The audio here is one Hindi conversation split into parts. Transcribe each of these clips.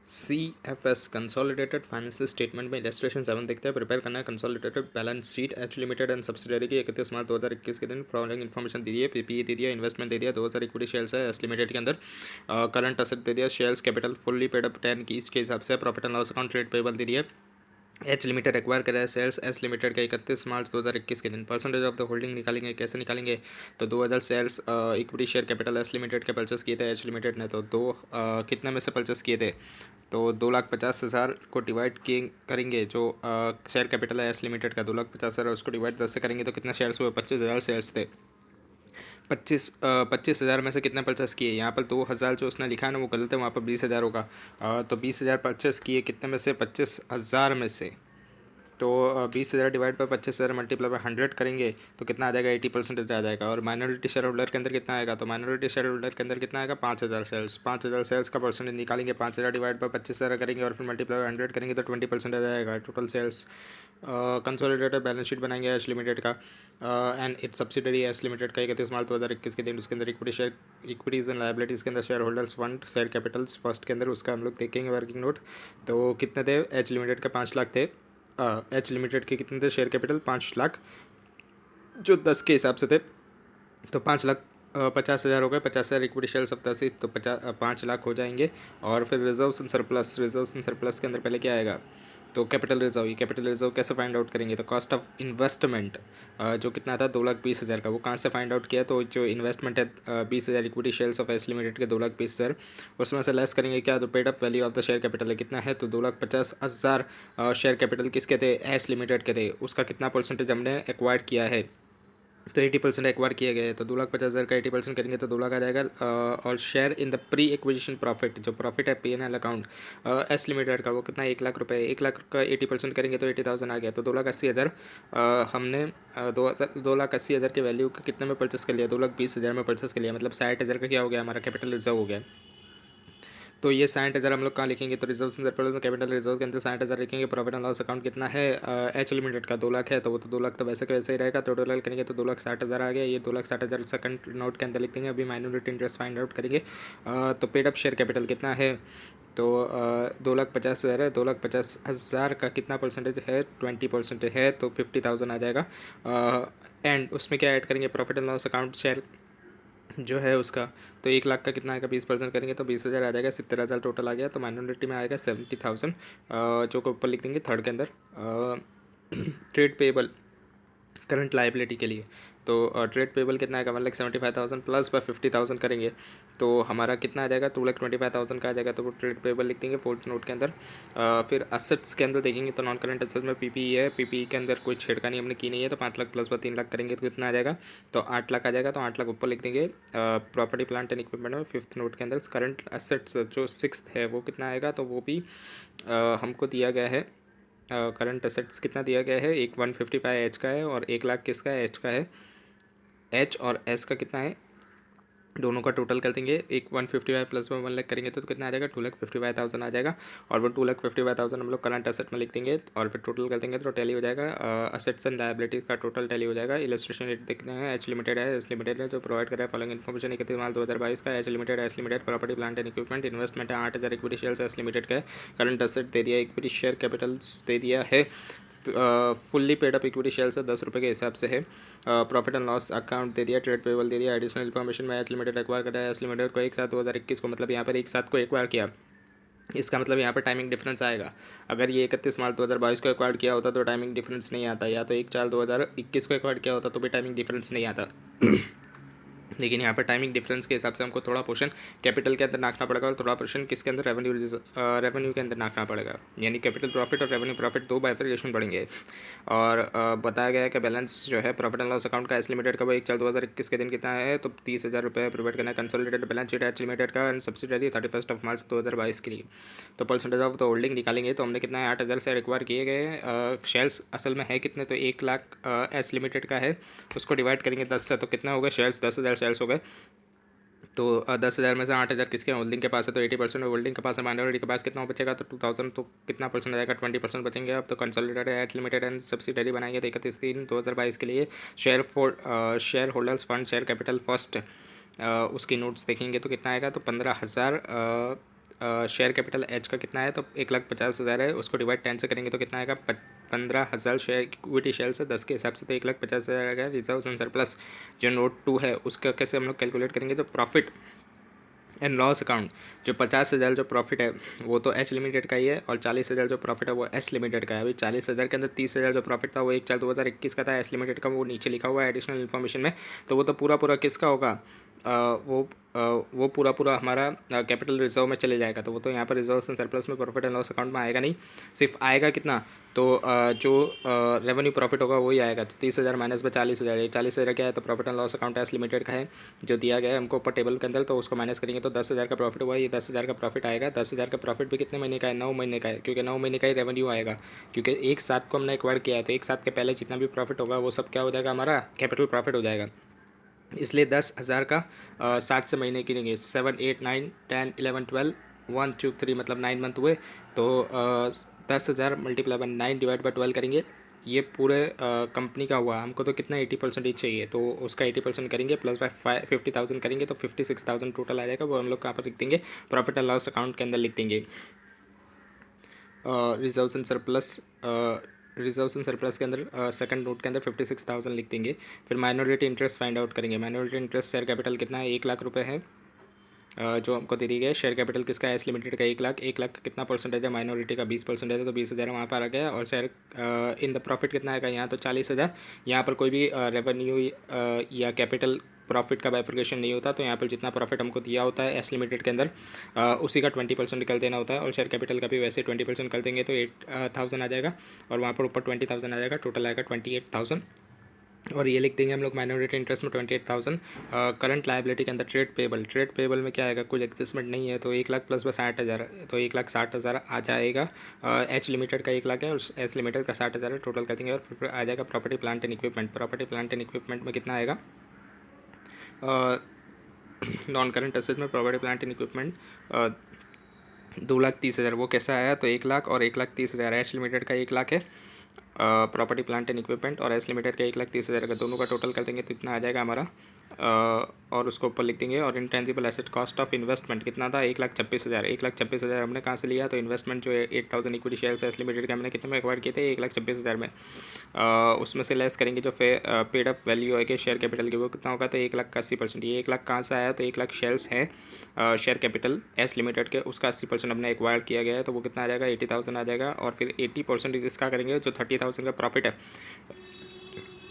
CFS कंसोलिडेटेड फाइनेंशियल स्टेटमेंट में इलस्ट्रेशन 7 देखते हैं। प्रिपेयर करना है consolidated balance sheet H limited and subsidiary की 31 मार्च 2021 के दिन फॉलोइंग इन्फॉर्मेशन दी है। पीपीई दे दिया, इन्वेस्टमेंट दे दिया, 2000 इक्विटी शेयर्स है एस लिमिटेड के अंदर। करंट असेट दे दिया, shares capital fully paid up 10 की इसके हिसाब से। Profit and loss account trade payable दे दिया। एच लिमिटेड एक्वायर करा है सेल्स एस लिमिटेड का 31 मार्च 2021 के दिन। परसेंटेज ऑफ द होल्डिंग निकालेंगे, कैसे निकालेंगे? तो 2000 shares equity share capital S limited के परचेस किए थे एच लिमिटेड ने। तो कितने में से परचेस किए थे? तो 2,50,000 को डिवाइड किए करेंगे। जो शेयर कैपिटल है एस लिमिटेड का 2,50,000 है, उसको डिवाइड 10 से करेंगे तो कितने शेयर्स हुए? 25,000 शेयर्स थे। 25,000 में से कितने परचेस किए? यहाँ पर 2,000 जो उसने लिखा है ना वो गलत है, वहाँ पर 20,000 होगा। तो 20,000 परचेस किए कितने में से? 25,000 में से। तो 20,000 डिवाइड पर 25,000 मल्टीप्लाई बाय 100 करेंगे तो कितना आ जाएगा? 80% आ जाएगा। और माइनॉरिटी शेयर होल्डर के अंदर कितना आएगा? तो माइनॉरिटी शेयर होल्डर के अंदर कितना आएगा? 5,000 सेल्स। 5,000 सेल्स का परसेंटेज निकालेंगे। 5,000 डिवाइड पर 25,000 करेंगे और फिर मल्टीप्लाई बाय 100 करेंगे तो 20% आ जाएगा total sales. Consolidated balance sheet बनाएंगे एच लिमिटेड का and it subsidiary S limited का 31 मार्च 2021 के दिन। उसके अंदर इक्विटीज़ एंड लाइबिलिटीज़ के अंदर share holders fund share Capitals first के अंदर उसका हम लोग देखेंगे वर्किंग नोट। तो कितने थे? एच लिमिटेड का 5 लाख थे। एच लिमिटेड के कितने थे शेयर कैपिटल? 5 लाख, जो 10 के हिसाब से थे। तो 5,50,000 हो गए। 50,000 इक्विटी शेयर्स ऑफ 10 तो 5 लाख हो जाएंगे। और फिर रिजर्व्स एंड सरप्लस के अंदर पहले क्या आएगा? तो कैपिटल रिजर्व। ये कैपिटल रिजर्व कैसे फाइंड आउट करेंगे? तो कॉस्ट ऑफ इन्वेस्टमेंट जो कितना था? 2,20,000 का। वो कहाँ से फाइंड आउट किया? तो जो इन्वेस्टमेंट है 20,000 equity shares of S limited के 2,20,000, उसमें से लेस करेंगे क्या? तो paid up value of the share capital है कितना है? तो 2,50,000 शेयर कैपिटल किसके थे? एस लिमिटेड के थे। उसका कितना परसेंटेज हमने एक्वायर किया है? तो 80% एक्वायर किया गया है। तो 2,50,000 का 80% करेंगे तो 2 लाख आ जाएगा। और share in the pre acquisition profit, जो प्रॉफिट है P&L अकाउंट एस लिमिटेड का, वो कितना? 1,00,000 रुपये। 1,00,000 का 80% करेंगे तो 80,000 आ गया। तो 2,80,000 हमने 2,80,000 के वैल्यू के कितने में परचेस कर लिया? 2,20,000 में परचेस कर लिया। मतलब 60,000 का क्या हो गया? हमारा कैपिटल रिजर्व हो गया। तो ये 60,000 हम लोग कहाँ लिखेंगे? तो रिजर्व सरप्लस में कैपिटल रिजर्व के अंदर 60,000 लिखेंगे। प्रॉफिट एंड लॉस अकाउंट कितना है? एच लिमिटेड का 2 लाख है, तो वो तो 2 लाख तो वैसे के वैसे ही रहेगा। तो टोटल करेंगे तो 2,60,000 आ गया। ये 2,60,000 सेकंड नोट के अंदर लिख देंगे। अभी माइनॉरिटी इंटरेस्ट फाइंड आउट करेंगे। तो पेड अप शेयर कैपिटल कितना है? तो 2,50,000 है। 2,50,000 का कितना परसेंटेज है? 20% है, तो 50,000 आ जाएगा। एंड उसमें क्या ऐड करेंगे? Profit and loss account share जो है उसका। तो 1 लाख का कितना आएगा? 20% करेंगे तो 20,000 आ जाएगा। 70,000 टोटल आ गया। तो माइनॉरिटी में आएगा 70,000, जो को ऊपर लिख देंगे थर्ड के अंदर। ट्रेड पेबल करंट लाइबिलिटी के लिए। तो ट्रेड पेबल कितना आएगा? 1,75,000 प्लस बाय 50,000 करेंगे तो हमारा कितना आ जाएगा? 2,25,000 का आ जाएगा। तो वो ट्रेड पेबल लिख देंगे फोर्थ नोट के अंदर। फिर असेट्स के अंदर देखेंगे तो नॉन करंट असेट्स में पीपीई है। पीपीई के अंदर कोई छेड़खानी हमने की नहीं है। तो 5 लाख प्लस बाय 3 लाख करेंगे तो कितना आ जाएगा? तो 8 लाख आ जाएगा। तो 8 लाख ऊपर लिख देंगे। प्रॉपर्टी प्लांट एंड इक्विपमेंट में फिफ्थ नोट के अंदर करंट असेट्स जो सिक्स है वो कितना आएगा? तो वो भी हमको दिया गया है। करंट असेट्स कितना दिया गया है? एक 155 एच का है और 1 लाख किसका है? एच का है। एच और एस का कितना है? दोनों का टोटल कर देंगे। एक 155 प्लस में 1 लाख करेंगे तो कितना आ जाएगा? 2,55,000 आ जाएगा। और वो 2,55,000 हम लोग करंट असेट में लिख देंगे और फिर टोटल कर देंगे तो टैली हो जाएगा। असेट्स एंड लायबिलिटीज का टोटल टैली हो जाएगा। इलस्ट्रेशन रेट देखते हैं। एच लिमिटेड है, एस लिमिटेड है, जो प्रोवाइड कर रहा है फॉलोइंग इन्फॉर्मेशन 31 मार्च 2022 का। H limited property plant and equipment investment है 8,000 इक्विटी शेयर्स एस लिमिटेड का है। करंट असेट दे दिया, इक्विटी शेयर कैपिटल्स दे दिया है। Fully paid up equity share से 10 रुपये के हिसाब से है। प्रॉफिट एंड लॉस अकाउंट दे दिया, ट्रेड पेबल दे दिया। एडिशनल इन्फॉर्मेशन में एच लिमिटेड एक्वायर कर रहा है एस लिमिटेड को 1/7/2021 को। मतलब यहाँ पर 1/7 को एक्वायर किया। इसका मतलब यहाँ पर टाइमिंग डिफरेंस आएगा। अगर ये 31 मार्च 2022 को एक्वायर किया होता तो टाइमिंग डिफरेंस नहीं आता, या तो 1/4/2021 को एक्वायर किया होता तो भी टाइमिंग डिफरेंस नहीं आता। लेकिन यहाँ पर टाइमिंग डिफरेंस के हिसाब से हमको थोड़ा पोर्शन कैपिटल के अंदर नाखना पड़ेगा और थोड़ा पोर्शन किसके अंदर? रेवेन्यू के अंदर नाखना पड़ेगा। यानी कैपिटल प्रॉफिट और रेवेन्यू प्रॉफिट दो बाइफर्केशन पड़ेंगे। और बताया गया है कि बैलेंस जो है प्रॉफिट एंड लॉस अकाउंट का एस लिमिटेड का वो 1/4/2021 के दिन कितना है? तो 30,000 रुपये प्रोवाइड करना है। Consolidated balance sheet H limited का एंड सब्सिडरी 31 मार्च 2022 के लिए। तो परसेंटेज ऑफ द होल्डिंग निकालेंगे तो हमने कितना है? 8,000 से रिक्वायर किए गए शेयर्स असल में है कितने? तो 1 लाख एस लिमिटेड का है। उसको डिवाइड करेंगे 10 से तो कितना हो गए शेयर्स? 10,000 शेयर्स हो गए। तो 10,000 में से 8,000 किसके होल्डिंग के पास है? तो 80% होल्डिंग के पास है। माइनॉरिटी के पास कितना बचेगा? तो 2,000। तो कितना परसेंट आएगा? 20% बचेंगे। अब तो कंसोलिडेटेड एट लिमिटेड एंड सब्सिडरी बनाएंगे तो 31/3/2022 के लिए। Share holders fund share capital first उसकी नोट्स देखेंगे तो कितना आएगा? तो 15,000 शेयर कैपिटल एच का कितना है, तो 1,50,000 है, उसको डिवाइड 10 से करेंगे तो कितना आएगा, 15,000 शेयर इक्विटी शेयर से 10 के हिसाब से, तो 1,50,000 आएगा। रिजर्व एंड सरप्लस जो नोट 2 है उसका कैसे हम लोग कैलकुलेट करेंगे, तो प्रॉफिट एंड लॉस अकाउंट जो 50,000 जो प्रॉफिट है वो तो एच लिमिटेड का ही है, और 40,000 जो प्रॉफिट है वो एस लिमिटेड का है। अभी 40,000 के अंदर 30,000 जो प्रॉफिट था वो 1/4/2021 का था एस लिमिटेड का, वो नीचे लिखा हुआ है एडिशनल इन्फॉर्मेशन में। तो वो तो पूरा पूरा किसका होगा, वो पूरा पूरा हमारा कैपिटल रिजर्व में चले जाएगा, तो वो तो यहाँ पर रिजर्व एंड सरप्लस में प्रॉफिट एंड लॉस अकाउंट में आएगा नहीं। सिर्फ आएगा कितना, तो जो रेवेन्यू प्रॉफिट होगा वही आएगा। तो 30,000 माइनस में 40,000, ये 40,000 क्या है, तो profit and loss account S limited का है जो दिया गया है हमको ऊपर टेबल के अंदर, तो उसको माइनस करेंगे तो 10,000 का प्रॉफिट हुआ, ये 10,000 का प्रॉफिट आएगा। 10,000 का प्रॉफिट भी कितने महीने का है, 9 महीने का है, क्योंकि 9 महीने का ही रेवेन्यू आएगा, क्योंकि एक साथ को हमने एक्वायर किया है, तो एक साथ के पहले जितना भी प्रॉफिट होगा वो सब क्या हो जाएगा, हमारा कैपिटल प्रॉफिट हो जाएगा। इसलिए 10,000 का 7 से महीने गिनेंगे, 7 8 9 10 11 12 1 2 3 मतलब 9 मंथ हुए, तो 10,000 मल्टीप्लाई बाय 9 डिवाइड बाय 12 करेंगे, ये पूरे कंपनी का हुआ। हमको तो कितना 80% ही चाहिए, तो उसका 80% करेंगे प्लस बाय 50,000 करेंगे तो 56,000 टोटल आ जाएगा। वो हम लोग कहाँ पर लिख देंगे, प्रॉफिट एंड लॉस अकाउंट के अंदर लिख देंगे। Reserves and surplus, reserves and surplus के अंदर सेकंड नोट के अंदर 56,000 लिख देंगे। फिर माइनॉरिटी इंटरेस्ट फाइंड आउट करेंगे। माइनॉरिटी इंटरेस्ट शेयर कैपिटल कितना है, 1,00,000 रुपये है, जो हमको दे दी गई है। शेयर कैपिटल किसका है, एस लिमिटेड का 1,00,000। 1,00,000 का कितना परसेंटेज है, माइनॉरिटी का 20% है, तो 20,000 वहाँ पर आ गया। और शेयर इन द प्रॉफिट कितना आएगा, यहाँ तो 40,000। यहाँ पर कोई भी रेवेन्यू या कैपिटल प्रॉफिट का बाइफर्केशन नहीं होता, तो यहाँ पर जितना प्रॉफिट हमको दिया होता है एस लिमिटेड के अंदर उसी का 20% निकल देना होता है, और शेयर कैपिटल का भी वैसे 20% कर देंगे तो 8,000 आ जाएगा, और वहाँ पर ऊपर 20,000 आ जाएगा, टोटल आएगा 28,000। और ये लिख देंगे हम लोग माइनॉरिटी इंटरेस्ट में 28,000। करंट लायबिलिटी के अंदर ट्रेड पेबल, ट्रेड पेबल में क्या आएगा, कुछ एडजस्टमेंट नहीं है, तो 1,00,000 प्लस में 60,000, तो 1,60,000 आ जाएगा। एच लिमिटेड का 1,00,000 है और एस लिमिटेड का 60,000 है, टोटल कर देंगे। और फिर आ जाएगा property plant and equipment. Property plant and equipment में कितना आएगा, नॉन करंट एसेट में प्रॉपर्टी प्लांट एंड इक्विपमेंट 2,30,000, वो कैसा आया, तो 1,00,000 और 1,30,000। एच लिमिटेड का 1,00,000 है प्रॉपर्टी प्लांट एंड इक्विपमेंट, और एस लिमिटेड का 1,30,000 का, दोनों का टोटल कर देंगे तो इतना आ जाएगा हमारा। और उसको ऊपर लिख देंगे। और intangible asset cost of investment कितना था, 1,26,000। 1,26,000 हमने कहाँ से लिया, तो इन्वेस्टमेंट जो है 8,000 इक्विटी शेयर एस लिमिटेड के हमने कितने में एक्वायर किए थे, 1,26,000 में। उसमें से लेस करेंगे जो पेड अप वैल्यू है कि शेयर कैपिटल की, वो कितना होगा, तो 1,00,000 का 80%। ये 1,00,000 कहाँ से आया, तो 1,00,000 शेयर्स हैं शेयर कैपिटल एस लिमिटेड के, उसका 80% हमने एक्वायर किया गया है, तो वो कितना आ जाएगा, 80,000 आ जाएगा। और फिर 80% इसका करेंगे, जो 30,000 का प्रॉफिट है,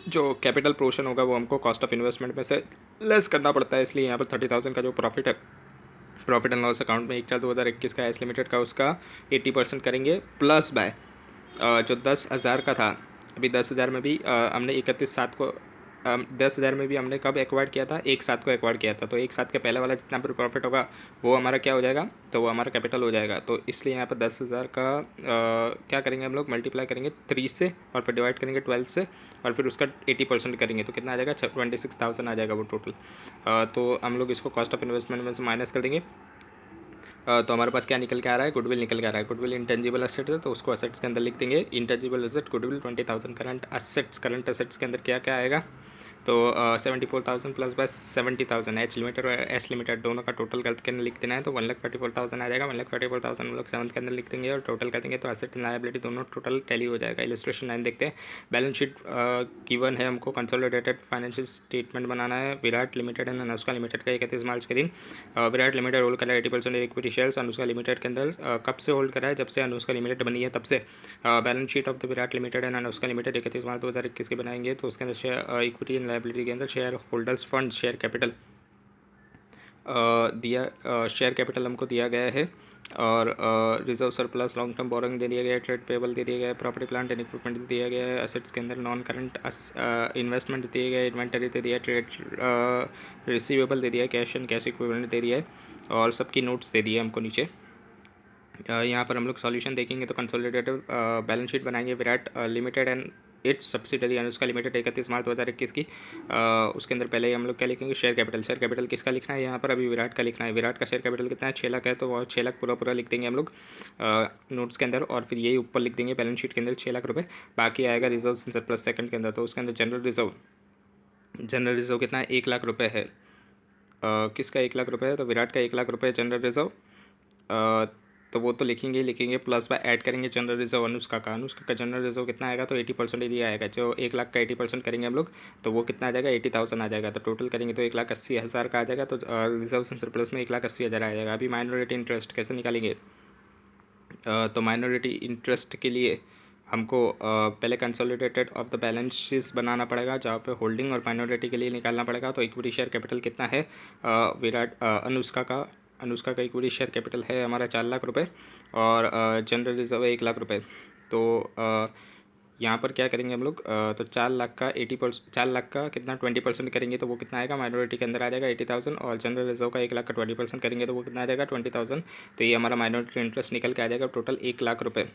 जो कैपिटल पोर्शन होगा वो हमको कॉस्ट ऑफ इन्वेस्टमेंट में से लेस करना पड़ता है, इसलिए यहाँ पर 30,000 का जो प्रॉफिट है प्रॉफिट एंड लॉस अकाउंट में 1/4/2021 का एस लिमिटेड का, उसका 80% करेंगे प्लस बाय जो 10,000 का था। अभी 10,000 में भी हमने 31/7 को 10,000 में भी हमने कब एक्वायर किया था, 1/7 को एक्वायर किया था, तो 1/7 के पहले वाला जितना भी प्रॉफिट होगा वो हमारा क्या हो जाएगा, तो वो हमारा कैपिटल हो जाएगा। तो इसलिए यहाँ पर 10,000 का क्या करेंगे हम लोग, मल्टीप्लाई करेंगे 3 से, और फिर डिवाइड करेंगे 12 से, और फिर उसका 80% करेंगे तो कितना आ जाएगा, 26,000 आ जाएगा वो टोटल। तो हम लोग इसको कॉस्ट ऑफ इन्वेस्टमेंट में से माइनस कर देंगे। तो हमारे पास क्या निकल के आ रहा है, गुडविल निकल के आ रहा है। गुडविल इंटेंजिबल एसेट है, तो उसको एसेट्स के अंदर लिख देंगे। Intangible asset goodwill 20,000। Current assets, current assets के अंदर क्या क्या आएगा, तो 74,000 प्लस बाय 70,000। एच लिमिटेड और एस लिमिटेड दोनों का टोटल करके लिख देना है, तो 1,44,000 आ जाएगा। 1,44,000 हम लोग 7 के अंदर लिख देंगे और टोटल कर देंगे, तो एसेट एंड लायबिलिटी दोनों टोटल टैली हो जाएगा। इलस्ट्रेशन 9 देखते हैं। बैलेंस शीट गिवन है हमको, कंसोलिडेटेड फाइनेंशियल स्टेटमेंट बनाना है। Virat limited and Anushka limited का 31 मार्च के दिन विराट लिमिटेड होल्ड करा 80% इक्विटी शेयर्स अनुष्का लिमिटेड के अंदर। कब से होल्ड करा है, जब से अनुष्का लिमिटेड बनी है तब से। Balance sheet of the Virat limited and Anushka limited 31 March 2021 के बनाएंगे, तो उसके अंदर इक्विटी एंड लायबिलिटी के अंदर share holders fund share capital share capital हमको दिया गया है। और reserve surplus long term borrowing दे दिया गया है, ट्रेड पेबल दे दिया गया है, प्रॉपर्टी प्लांट एंड इक्विपमेंट दिया गया है, एसेट्स के अंदर नॉन करंट इन्वेस्टमेंट दिए गए, इन्वेंटरी दे दिया है, ट्रेड रिसीवेबल दे दिया है, कैश एंड कैश इक्विवेलेंट दे दिया है, और सबकी नोट्स दे दिए हमको नीचे। यहाँ पर हम लोग सॉल्यूशन देखेंगे तो कंसोलिडेटेड बैलेंस शीट बनाएंगे। Virat limited and it's subsidiary Anushka limited 31 March 2021 की। उसके अंदर पहले ही हम लोग क्या लिखेंगे, शेयर कैपिटल। शेयर कैपिटल किसका लिखना है, यहाँ पर अभी विराट का लिखना है। विराट का शेयर कैपिटल कितना है, 6,00,000 है, तो वो 6,00,000 पूरा पूरा लिख देंगे हम लोग नोट्स के अंदर, और फिर यही ऊपर लिख देंगे बैलेंस शीट के अंदर 6,00,000 रुपये। बाकी आएगा रिजर्व सरप्लस सेकंड के अंदर, तो उसके अंदर जनरल रिजर्व कितना है, 1,00,000 रुपये है। किसका 1,00,000 रुपये है, तो विराट का 1,00,000 रुपये जनरल रिजर्व। तो वो तो लिखेंगे ही लिखेंगे, प्लस बाय ऐड करेंगे जनरल रिजर्व अनुष्का का जनरल रिजर्व कितना आएगा, तो 80% ही आएगा। जो 1 लाख का 80% करेंगे हम लोग, तो वो कितना आ जाएगा, 80,000 आ जाएगा। तो टोटल करेंगे तो 1,80,000 का आ जाएगा। तो रिजर्व सरप्लस में 1,80,000 आ जाएगा। अभी माइनॉरिटी इंटरेस्ट कैसे निकालेंगे, तो माइनॉरिटी इंटरेस्ट के लिए हमको पहले consolidated of the balance sheet बनाना पड़ेगा, जहाँ पे होल्डिंग और माइनॉरिटी के लिए निकालना पड़ेगा। तो इक्विटी शेयर कैपिटल कितना है अनुष्का का इक्विटी शेयर कैपिटल है हमारा 4 लाख रुपए, और जनरल रिजर्व है 1 लाख रुपए। तो यहाँ पर क्या करेंगे हम लोग, तो 4 लाख का 80%, 4 लाख का कितना 20% करेंगे तो वो कितना आएगा, माइनॉरिटी के अंदर आ जाएगा 80,000, और जनरल रिजर्व का 1 लाख का 20% करेंगे तो वो कितना आ जाएगा 20,000। तो ये हमारा माइनॉरिटी इंटरेस्ट निकल के आ जाएगा टोटल 1 लाख रुपये।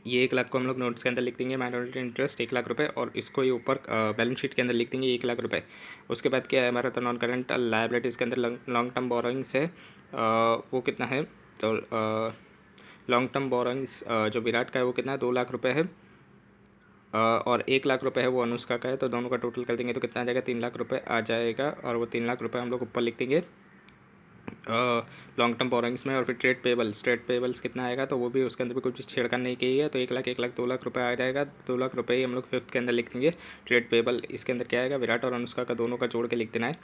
ये 1 लाख को हम लोग नोट्स के अंदर लिख देंगे, माइनॉरिटी इंटरेस्ट 1 लाख रुपये, और इसको ये ऊपर बैलेंस शीट के अंदर लिख देंगे 1 लाख रुपये। उसके बाद क्या है हमारा, तो नॉन करंट लाइबिलिटीज़ के अंदर लॉन्ग टर्म बोरोइंग्स है, वो कितना है, तो लॉन्ग टर्म बोरोइंग्स जो विराट का है वो कितना है, 2 लाख रुपये है, और 1 लाख रुपये है वो अनुष्का का है। तो दोनों का टोटल कर देंगे तो कितना आ जाएगा, 3 लाख रुपये आ जाएगा। और वो 3 लाख रुपये हम लोग ऊपर लिख देंगे लॉन्ग टर्म बोरोइंग्स में। और फिर ट्रेड पेबल्स कितना आएगा, तो वो भी उसके अंदर भी कुछ छेड़खानी नहीं की है, तो 1 लाख 2 लाख रुपये आ जाएगा। 2 लाख रुपये ही हम लोग फिफ्थ के अंदर लिख देंगे ट्रेड पेबल। इसके अंदर क्या आएगा, विराट और अनुष्का का दोनों का जोड़ के लिख देना है।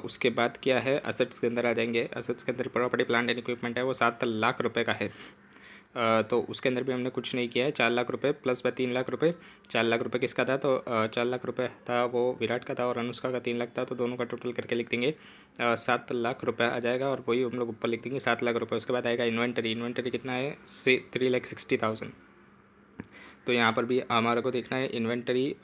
उसके बाद क्या है, असेट्स के अंदर आ जाएंगे। असेट्स के अंदर प्रॉपर्टी प्लांट एंड इक्विपमेंट है वो 7 लाख रुपये का है। तो उसके अंदर भी हमने कुछ नहीं किया है। 4 लाख रुपये प्लस बाय 3 लाख रुपये। 4 लाख रुपये किसका था, तो 4 लाख रुपये था वो विराट का था, और अनुष्का का 3 लाख था। तो दोनों का टोटल करके लिख देंगे 7 लाख रुपये आ जाएगा, और वही हम लोग ऊपर लिख देंगे 7 लाख रुपये। उसके बाद आएगा इन्वेंटरी कितना है, 3,60,000। तो यहाँ पर भी हमारे को देखना है इन्वेंटरी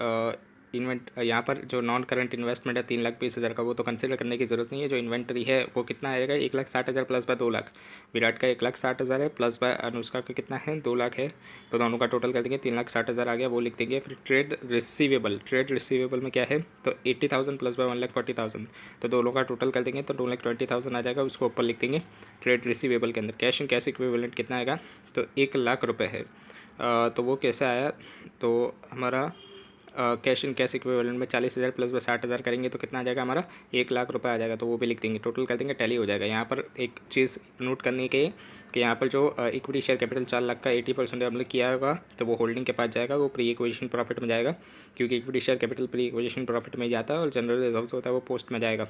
यहाँ पर जो नॉन करंट इन्वेस्टमेंट है 3,20,000 का, वो तो कंसिडर करने की ज़रूरत नहीं है। जो इन्वेंटरी है वो कितना आएगा, 1,60,000 प्लस बाय 2 लाख। विराट का 1,60,000 है, प्लस बाय अनुष्का का कितना है, 2 लाख है। तो दोनों का टोटल कर देंगे 3,60,000 आ गया, वो लिख देंगे। फिर ट्रेड रिसीवेबल में क्या है, तो 80,000 प्लस बाय 1,40,000। तो दोनों का टोटल कर देंगे तो 2,20,000 आ जाएगा, उसको ऊपर लिख देंगे ट्रेड रिसीवेबल के अंदर। कैश एंड कैश इक्विवेलेंट कितना आएगा, तो 1 लाख रुपये है। तो वो कैसे आया, तो हमारा कैश इन कैश इक्विवेलेंट में 40,000 प्लस में 60,000 करेंगे तो कितना आ जाएगा हमारा, 1 लाख रुपये आ जाएगा। तो वो भी लिख देंगे, टोटल कर देंगे, टैली हो जाएगा। यहाँ पर एक चीज़ नोट करने की है कि यहाँ पर जो इक्विटी शेयर कैपिटल 4 लाख का 80% हमने किया होगा, तो वो होल्डिंग के पास जाएगा, वो प्री एक्विजिशन प्रॉफिट में जाएगा, क्योंकि equity share capital pre acquisition profit में ही जाता है, और जनरल रिजर्व होता है वो पोस्ट में जाएगा।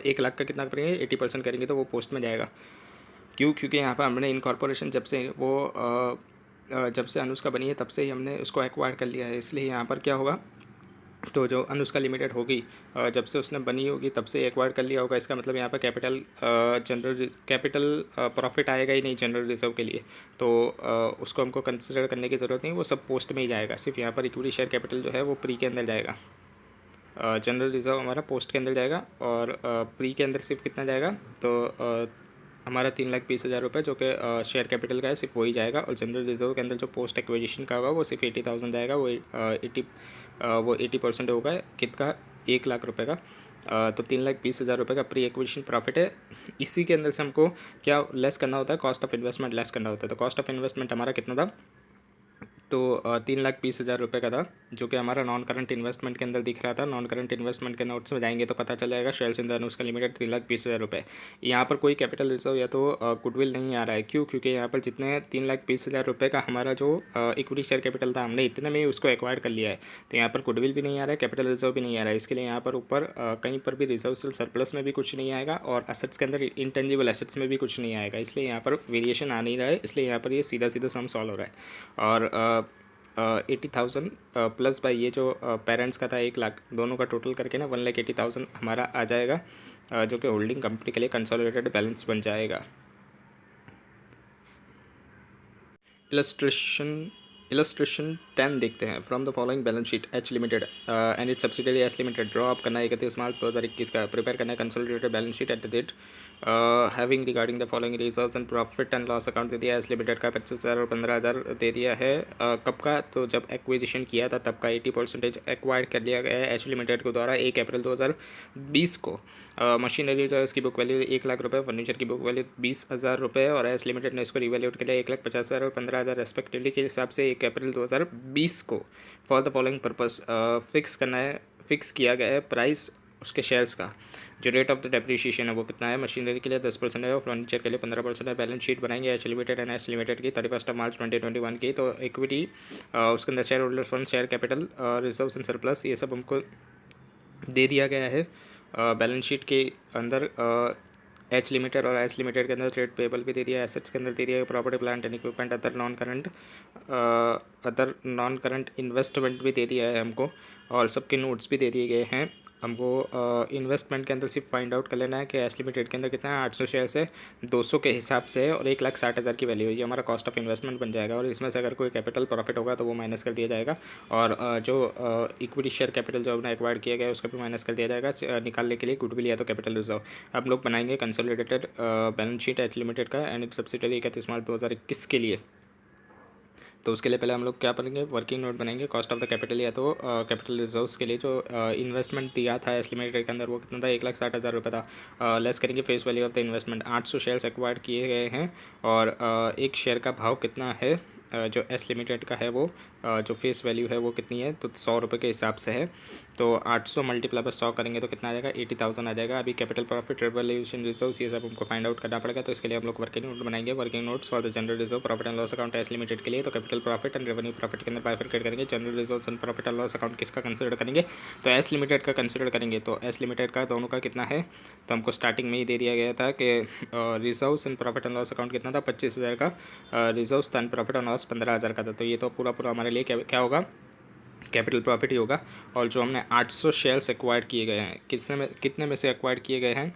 1 लाख का कितना करेंगे, 80% करेंगे तो वो पोस्ट में जाएगा। क्योंकि यहाँ पर हमने इनकॉर्पोरेशन जब से अनुष्का बनी है तब से ही हमने उसको एक्वायर कर लिया है, इसलिए यहाँ पर क्या होगा, तो जो अनुष्का लिमिटेड होगी जब से उसने बनी होगी तब से एक्वायर कर लिया होगा। इसका मतलब यहाँ पर कैपिटल प्रॉफिट आएगा ही नहीं जनरल रिजर्व के लिए, तो उसको हमको कंसिडर करने की ज़रूरत नहीं, वो सब पोस्ट में ही जाएगा। सिर्फ यहाँ पर इक्विटी शेयर कैपिटल जो है वो प्री के अंदर जाएगा, जनरल रिजर्व हमारा पोस्ट के अंदर जाएगा, और प्री के अंदर सिर्फ कितना जाएगा, तो हमारा 3,20,000 जो कि शेयर कैपिटल का है सिर्फ वही जाएगा। और जनरल रिजर्व के अंदर जो पोस्ट एक्विजिशन का होगा वो सिर्फ 80,000 जाएगा, वो 80% होगा कितना, 1 लाख रुपये का। तो 3,20,000 का प्री एक्विजिशन प्रॉफिट है। इसी के अंदर से हमको क्या लेस करना होता है, कॉस्ट ऑफ इन्वेस्टमेंट लेस करना होता है। तो कॉस्ट ऑफ इन्वेस्टमेंट हमारा कितना था, तो 3,20,000 का था, जो कि हमारा नॉन करंट इन्वेस्टमेंट के अंदर दिख रहा था। नॉन करंट इन्वेस्टमेंट के नोट्स में जाएंगे तो पता चल जाएगा, shares in the Anushka limited 3,20,000। यहाँ पर कोई कैपिटल रिजर्व या तो गुडविल नहीं आ रहा है, क्योंकि यहाँ पर जितने 3,20,000 का हमारा जो इक्विटी शेयर कैपिटल था, हमने इतने में ही उसको एक्वायर कर लिया है। तो यहाँ पर गुडविल भी नहीं आ रहा है, कैपिटल रिजर्व भी नहीं आ रहा है। इसके लिए यहाँ पर ऊपर कहीं पर भी रिजर्व सरप्लस में भी कुछ नहीं आएगा, और असेट्स के अंदर इंटेंजिबल असेट्स में भी कुछ नहीं आएगा, इसलिए यहाँ पर वेरिएशन आ नहीं रहा है। इसलिए यहाँ पर ये सीधा सम सॉल्व हो रहा है। और 80,000 प्लस बाई ये जो पेरेंट्स का था 1 लाख, दोनों का टोटल करके ना 1,80,000 हमारा आ जाएगा, जो कि होल्डिंग कंपनी के लिए कंसोलिडेटेड बैलेंस बन जाएगा। इलस्ट्रेशन 10 देखते हैं। From the following balance sheet H limited and it subsidiary S limited draw up करना है 31 मार्च 2021 का। प्रिपेयर करना है consolidated balance sheet at the date having regarding the following reserves and profit and loss account दे दिया एस लिमिटेड का 25,000 और 15,000 दे दिया है। कब का, तो जब एक्विजिशन किया था तब का 80% एक्वायर कर लिया गया है एच लिमिटेड को द्वारा 1 अप्रैल 2020 को। मशीनरी जो है उसकी बुक वैल्यू 1 लाख रुपये, फर्नीचर की बुक वैल्यू 20,000 रुपये, और एस लिमिटेड ने इसको रिवैल्यूट किया 1,50,000 और 15,000 रेस्पेक्टिवली के हिसाब से 1 अप्रैल 2020 को। For the following purpose fix किया गया है प्राइस उसके शेयर्स का जो रेट ऑफ द डेप्रिशिएशन है वो कितना है, मशीनरी के लिए 10% है और फर्नीचर के लिए 15% है। बैलेंस शीट बनाएंगे H limited and S limited की 31 मार्च 2021 की। तो इक्विटी उसके अंदर share holder fund, share capital, reserves and surplus, ये सब हमको दे दिया गया है। बैलेंस शीट के अंदर एच लिमिटेड और एस लिमिटेड के अंदर ट्रेड पेबल भी दे दिया है, एसेट्स के अंदर दे दिया है property plant and equipment, other non current investment भी दे दिया है हमको, और सबके नोट्स भी दे दिए गए हैं हमको। इन्वेस्टमेंट के अंदर सिर्फ फाइंड आउट कर लेना है कि एस लिमिटेड के अंदर कितना है, 800 शेयर्स है, 200 के हिसाब से है और 1,60,000 की वैल्यू है। ये हमारा कॉस्ट ऑफ इन्वेस्टमेंट बन जाएगा और इसमें से अगर कोई कैपिटल प्रॉफिट होगा तो वो माइनस कर दिया जाएगा, और जो इक्विटी शेयर कैपिटल जो हमने एक्वायर्ड किया गया है उसका भी माइनस कर दिया जाएगा निकालने के लिए गुडविल या तो कैपिटल रिजर्व। हम लोग बनाएंगे consolidated balance sheet H limited का एंड सब्सिडरी 31 मार्च 2021 के लिए। तो उसके लिए पहले हम लोग क्या करेंगे, वर्किंग नोट बनाएंगे कॉस्ट ऑफ द कैपिटल या तो कैपिटल रिजर्व्स के लिए जो इन्वेस्टमेंट दिया था एस लिमिटेड के अंदर वो कितना था, 1,60,000 रुपये था। लेस करेंगे face value of the investment, 800 shares acquired किए गए हैं और एक शेयर का भाव कितना है जो एस लिमिटेड का है वो जो फेस वैल्यू है वो कितनी है, तो 100 रुपये के हिसाब से है। तो 800 मल्टीप्लाई बाय 100 करेंगे तो कितना आ जाएगा, 80,000 आ जाएगा। अभी कैपिटल प्रॉफिट, रिवैल्यूएशन रिजर्व्स ये सब हमको फाइंड आउट करना पड़ेगा। तो इसके लिए हम लोग वर्किंग नोट बनाएंगे, working notes for the general reserve profit and loss account S limited के लिए। तो capital profit and revenue profit के अंदर बाइफरकेट करेंगे। General reserves and profit and loss account किसका कंसिडर करेंगे, तो एस लिमिटेड का कंसिडर करेंगे। तो एस लिमिटेड का दोनों का कितना है, तो हमको स्टार्टिंग में ही दे दिया गया था कि reserves and profit and loss account कितना था, 25,000 का, reserves and profit and loss 15,000 का था। तो ये तो पूरा हमारे लिए क्या होगा, कैपिटल प्रॉफिट ही होगा। और जो हमने 800 शेयर्स एक्वायर्ड किए गए हैं, कितने में से एक्वायर्ड किए गए हैं,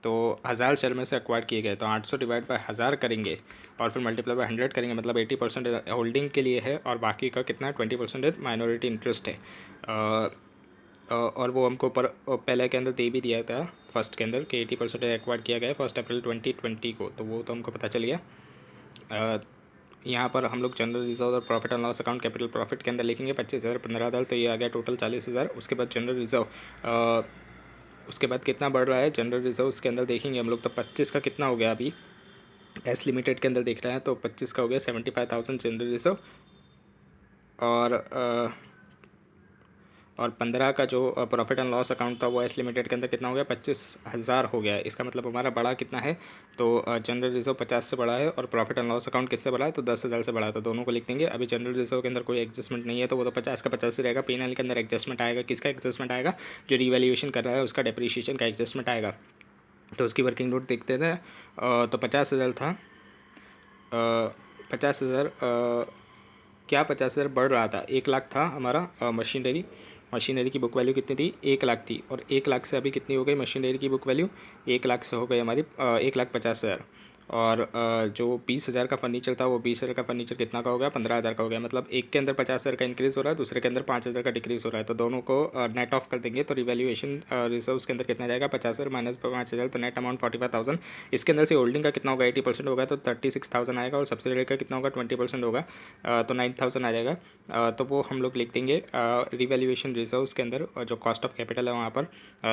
तो 1000 शेयर में से एक्वायर्ड किए गए। तो 800 डिवाइड बाय 1000 करेंगे और फिर मल्टीप्लाई बाय 100 करेंगे, मतलब 80% होल्डिंग के लिए है और बाकी का कितना है, 20% माइनॉरिटी इंटरेस्ट है। और वो हमको पहले के अंदर दे भी दिया था फर्स्ट के अंदर कि 80% एक्वायर्ड किया गया है 1 अप्रैल 2020 को, तो वो तो हमको पता चल गया। यहाँ पर हम लोग जनरल रिजर्व और profit and loss account capital profit के अंदर लिखेंगे 25,000, 15,000, तो ये आ गया टोटल 40,000। उसके बाद जनरल रिजर्व, उसके बाद कितना बढ़ रहा है जनरल रिजर्व के अंदर देखेंगे हम लोग, तो 25 का कितना हो गया अभी एस लिमिटेड के अंदर देख रहे हैं, तो 25 का हो गया 75,000 जनरल रिजर्व, और 15 का जो प्रॉफिट एंड लॉस अकाउंट था वो एस लिमिटेड के अंदर कितना हो गया, 25,000 हो गया है। इसका मतलब हमारा बड़ा कितना है, तो जनरल रिजर्व 50 से बड़ा है और प्रॉफिट एंड लॉस अकाउंट किससे बड़ा है, तो 10,000 से बड़ा है। तो दोनों को लिख देंगे। अभी जनरल रिजर्व के अंदर कोई एडजस्टमेंट नहीं है तो वो तो 50 का 50 ही रहेगा। P&L के अंदर एडजस्टमेंट आएगा, किसका एडजस्टमेंट आएगा, जो रिवैल्यूएशन कर रहा है उसका डेप्रिशिएशन का एडजस्टमेंट आएगा। तो उसकी वर्किंग नोट देखते थे। तो 50,000 था, 50,000 क्या 50,000 बढ़ रहा था, 1,00,000 था हमारा मशीनरी की बुक वैल्यू कितनी थी, 1,00,000 थी, और 1,00,000 से अभी कितनी हो गई मशीनरी की बुक वैल्यू, 1,00,000 से हो गई हमारी 1,50,000। और जो 20,000 का फर्नीचर था वो 20,000 का फर्नीचर कितना का हो गया, 15,000 का हो गया। मतलब एक के अंदर 50,000 का इंक्रीज़ हो रहा है, दूसरे के अंदर 5,000 का डिक्रीज़ हो रहा है। तो दोनों को नेट ऑफ कर देंगे तो रिवैल्यूएशन रिजर्व्स के अंदर कितना जाएगा, 50,000 माइनस 5,000, तो नेट अमाउंट 45,000। इसके अंदर से होल्डिंग का कितना होगा, 80% होगा तो 36,000 आएगा, और सब्सिडरी का कितना होगा, 20% होगा, तो 9,000 आ जाएगा। तो वो हम लोग लिख देंगे रिवैल्यूएशन रिजर्व्स के अंदर। जो कॉस्ट ऑफ कैपिटल है वहाँ पर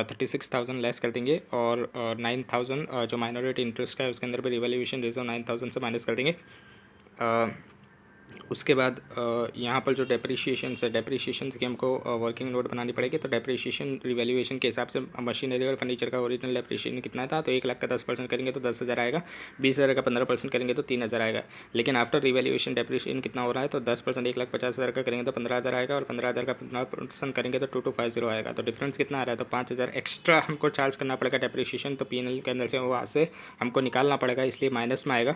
36,000 लेस कर देंगे, और 9,000 जो माइनॉरिटी इंटरेस्ट का है उसके अंदर भी रिवैल्यूएशन रिजर्व 9,000 से माइनस कर देंगे। उसके बाद यहाँ पर जो डेप्रिशिएशन है, डेप्रिशिएशन की हमको वर्किंग नोट बनानी पड़ेगी। तो डेप्रिशिएशन रिवैल्यूएशन के हिसाब से मशीनरी और फर्नीचर का ओरिजिनल डेप्रिशिएशन कितना था, तो 1,00,000 का 10% करेंगे तो 10,000 आएगा, 20,000 का 15% करेंगे तो 3,000 आएगा। लेकिन आफ्टर रिवैल्यूएशन डेप्रिशिएशन कितना हो रहा है, तो 10% 1,50,000 का करेंगे तो 15,000 आएगा, और 15,000 का 15% करेंगे तो 2250 आएगा। तो डिफरेंस कितना आ रहा है, तो 5,000 एक्स्ट्रा हमको चार्ज करना पड़ेगा डेप्रिशिएशन। तो P&L के अंदर से वहाँ से हमको निकालना पड़ेगा, इसलिए माइनस में आएगा।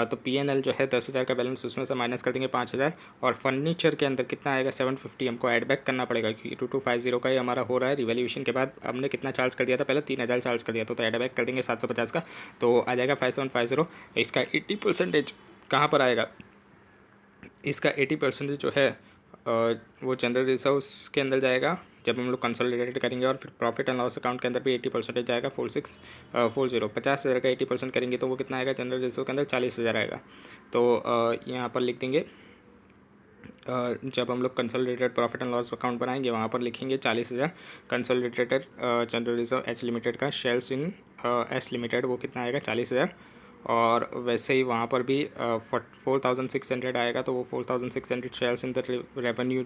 तो P&L जो है 10,000 का बैलेंस, उसमें से माइनस कर देंगे 5,000, और फर्नीचर के अंदर कितना आएगा, 750 हमको ऐड बैक करना पड़ेगा, क्योंकि 2250 का ही हमारा हो रहा है। रिवैल्यूएशन के बाद हमने कितना चार्ज कर दिया था, पहले 3,000 चार्ज कर दिया था, तो ऐड बैक कर देंगे 750 का, तो आ जाएगा 5750। इसका 80% कहाँ पर आएगा, इसका 80% जो है वो जनरल रिजर्व्स के अंदर जाएगा जब हम लोग कंसोलिडेटेड करेंगे, और फिर प्रॉफिट एंड लॉस अकाउंट के अंदर भी 80% जाएगा। 4640 50,000 का 80% करेंगे तो वो कितना आएगा, जनरल रिजर्व के अंदर 40,000 आएगा। तो यहाँ पर लिख देंगे, जब हम लोग consolidated profit and loss account बनाएंगे वहाँ पर लिखेंगे 40,000 consolidated general reserve H limited का, शेयर्स इन एस लिमिटेड वो कितना आएगा, 40,000। और वैसे ही वहाँ पर भी 4,600 आएगा, तो वो 4,600 shares in the revenue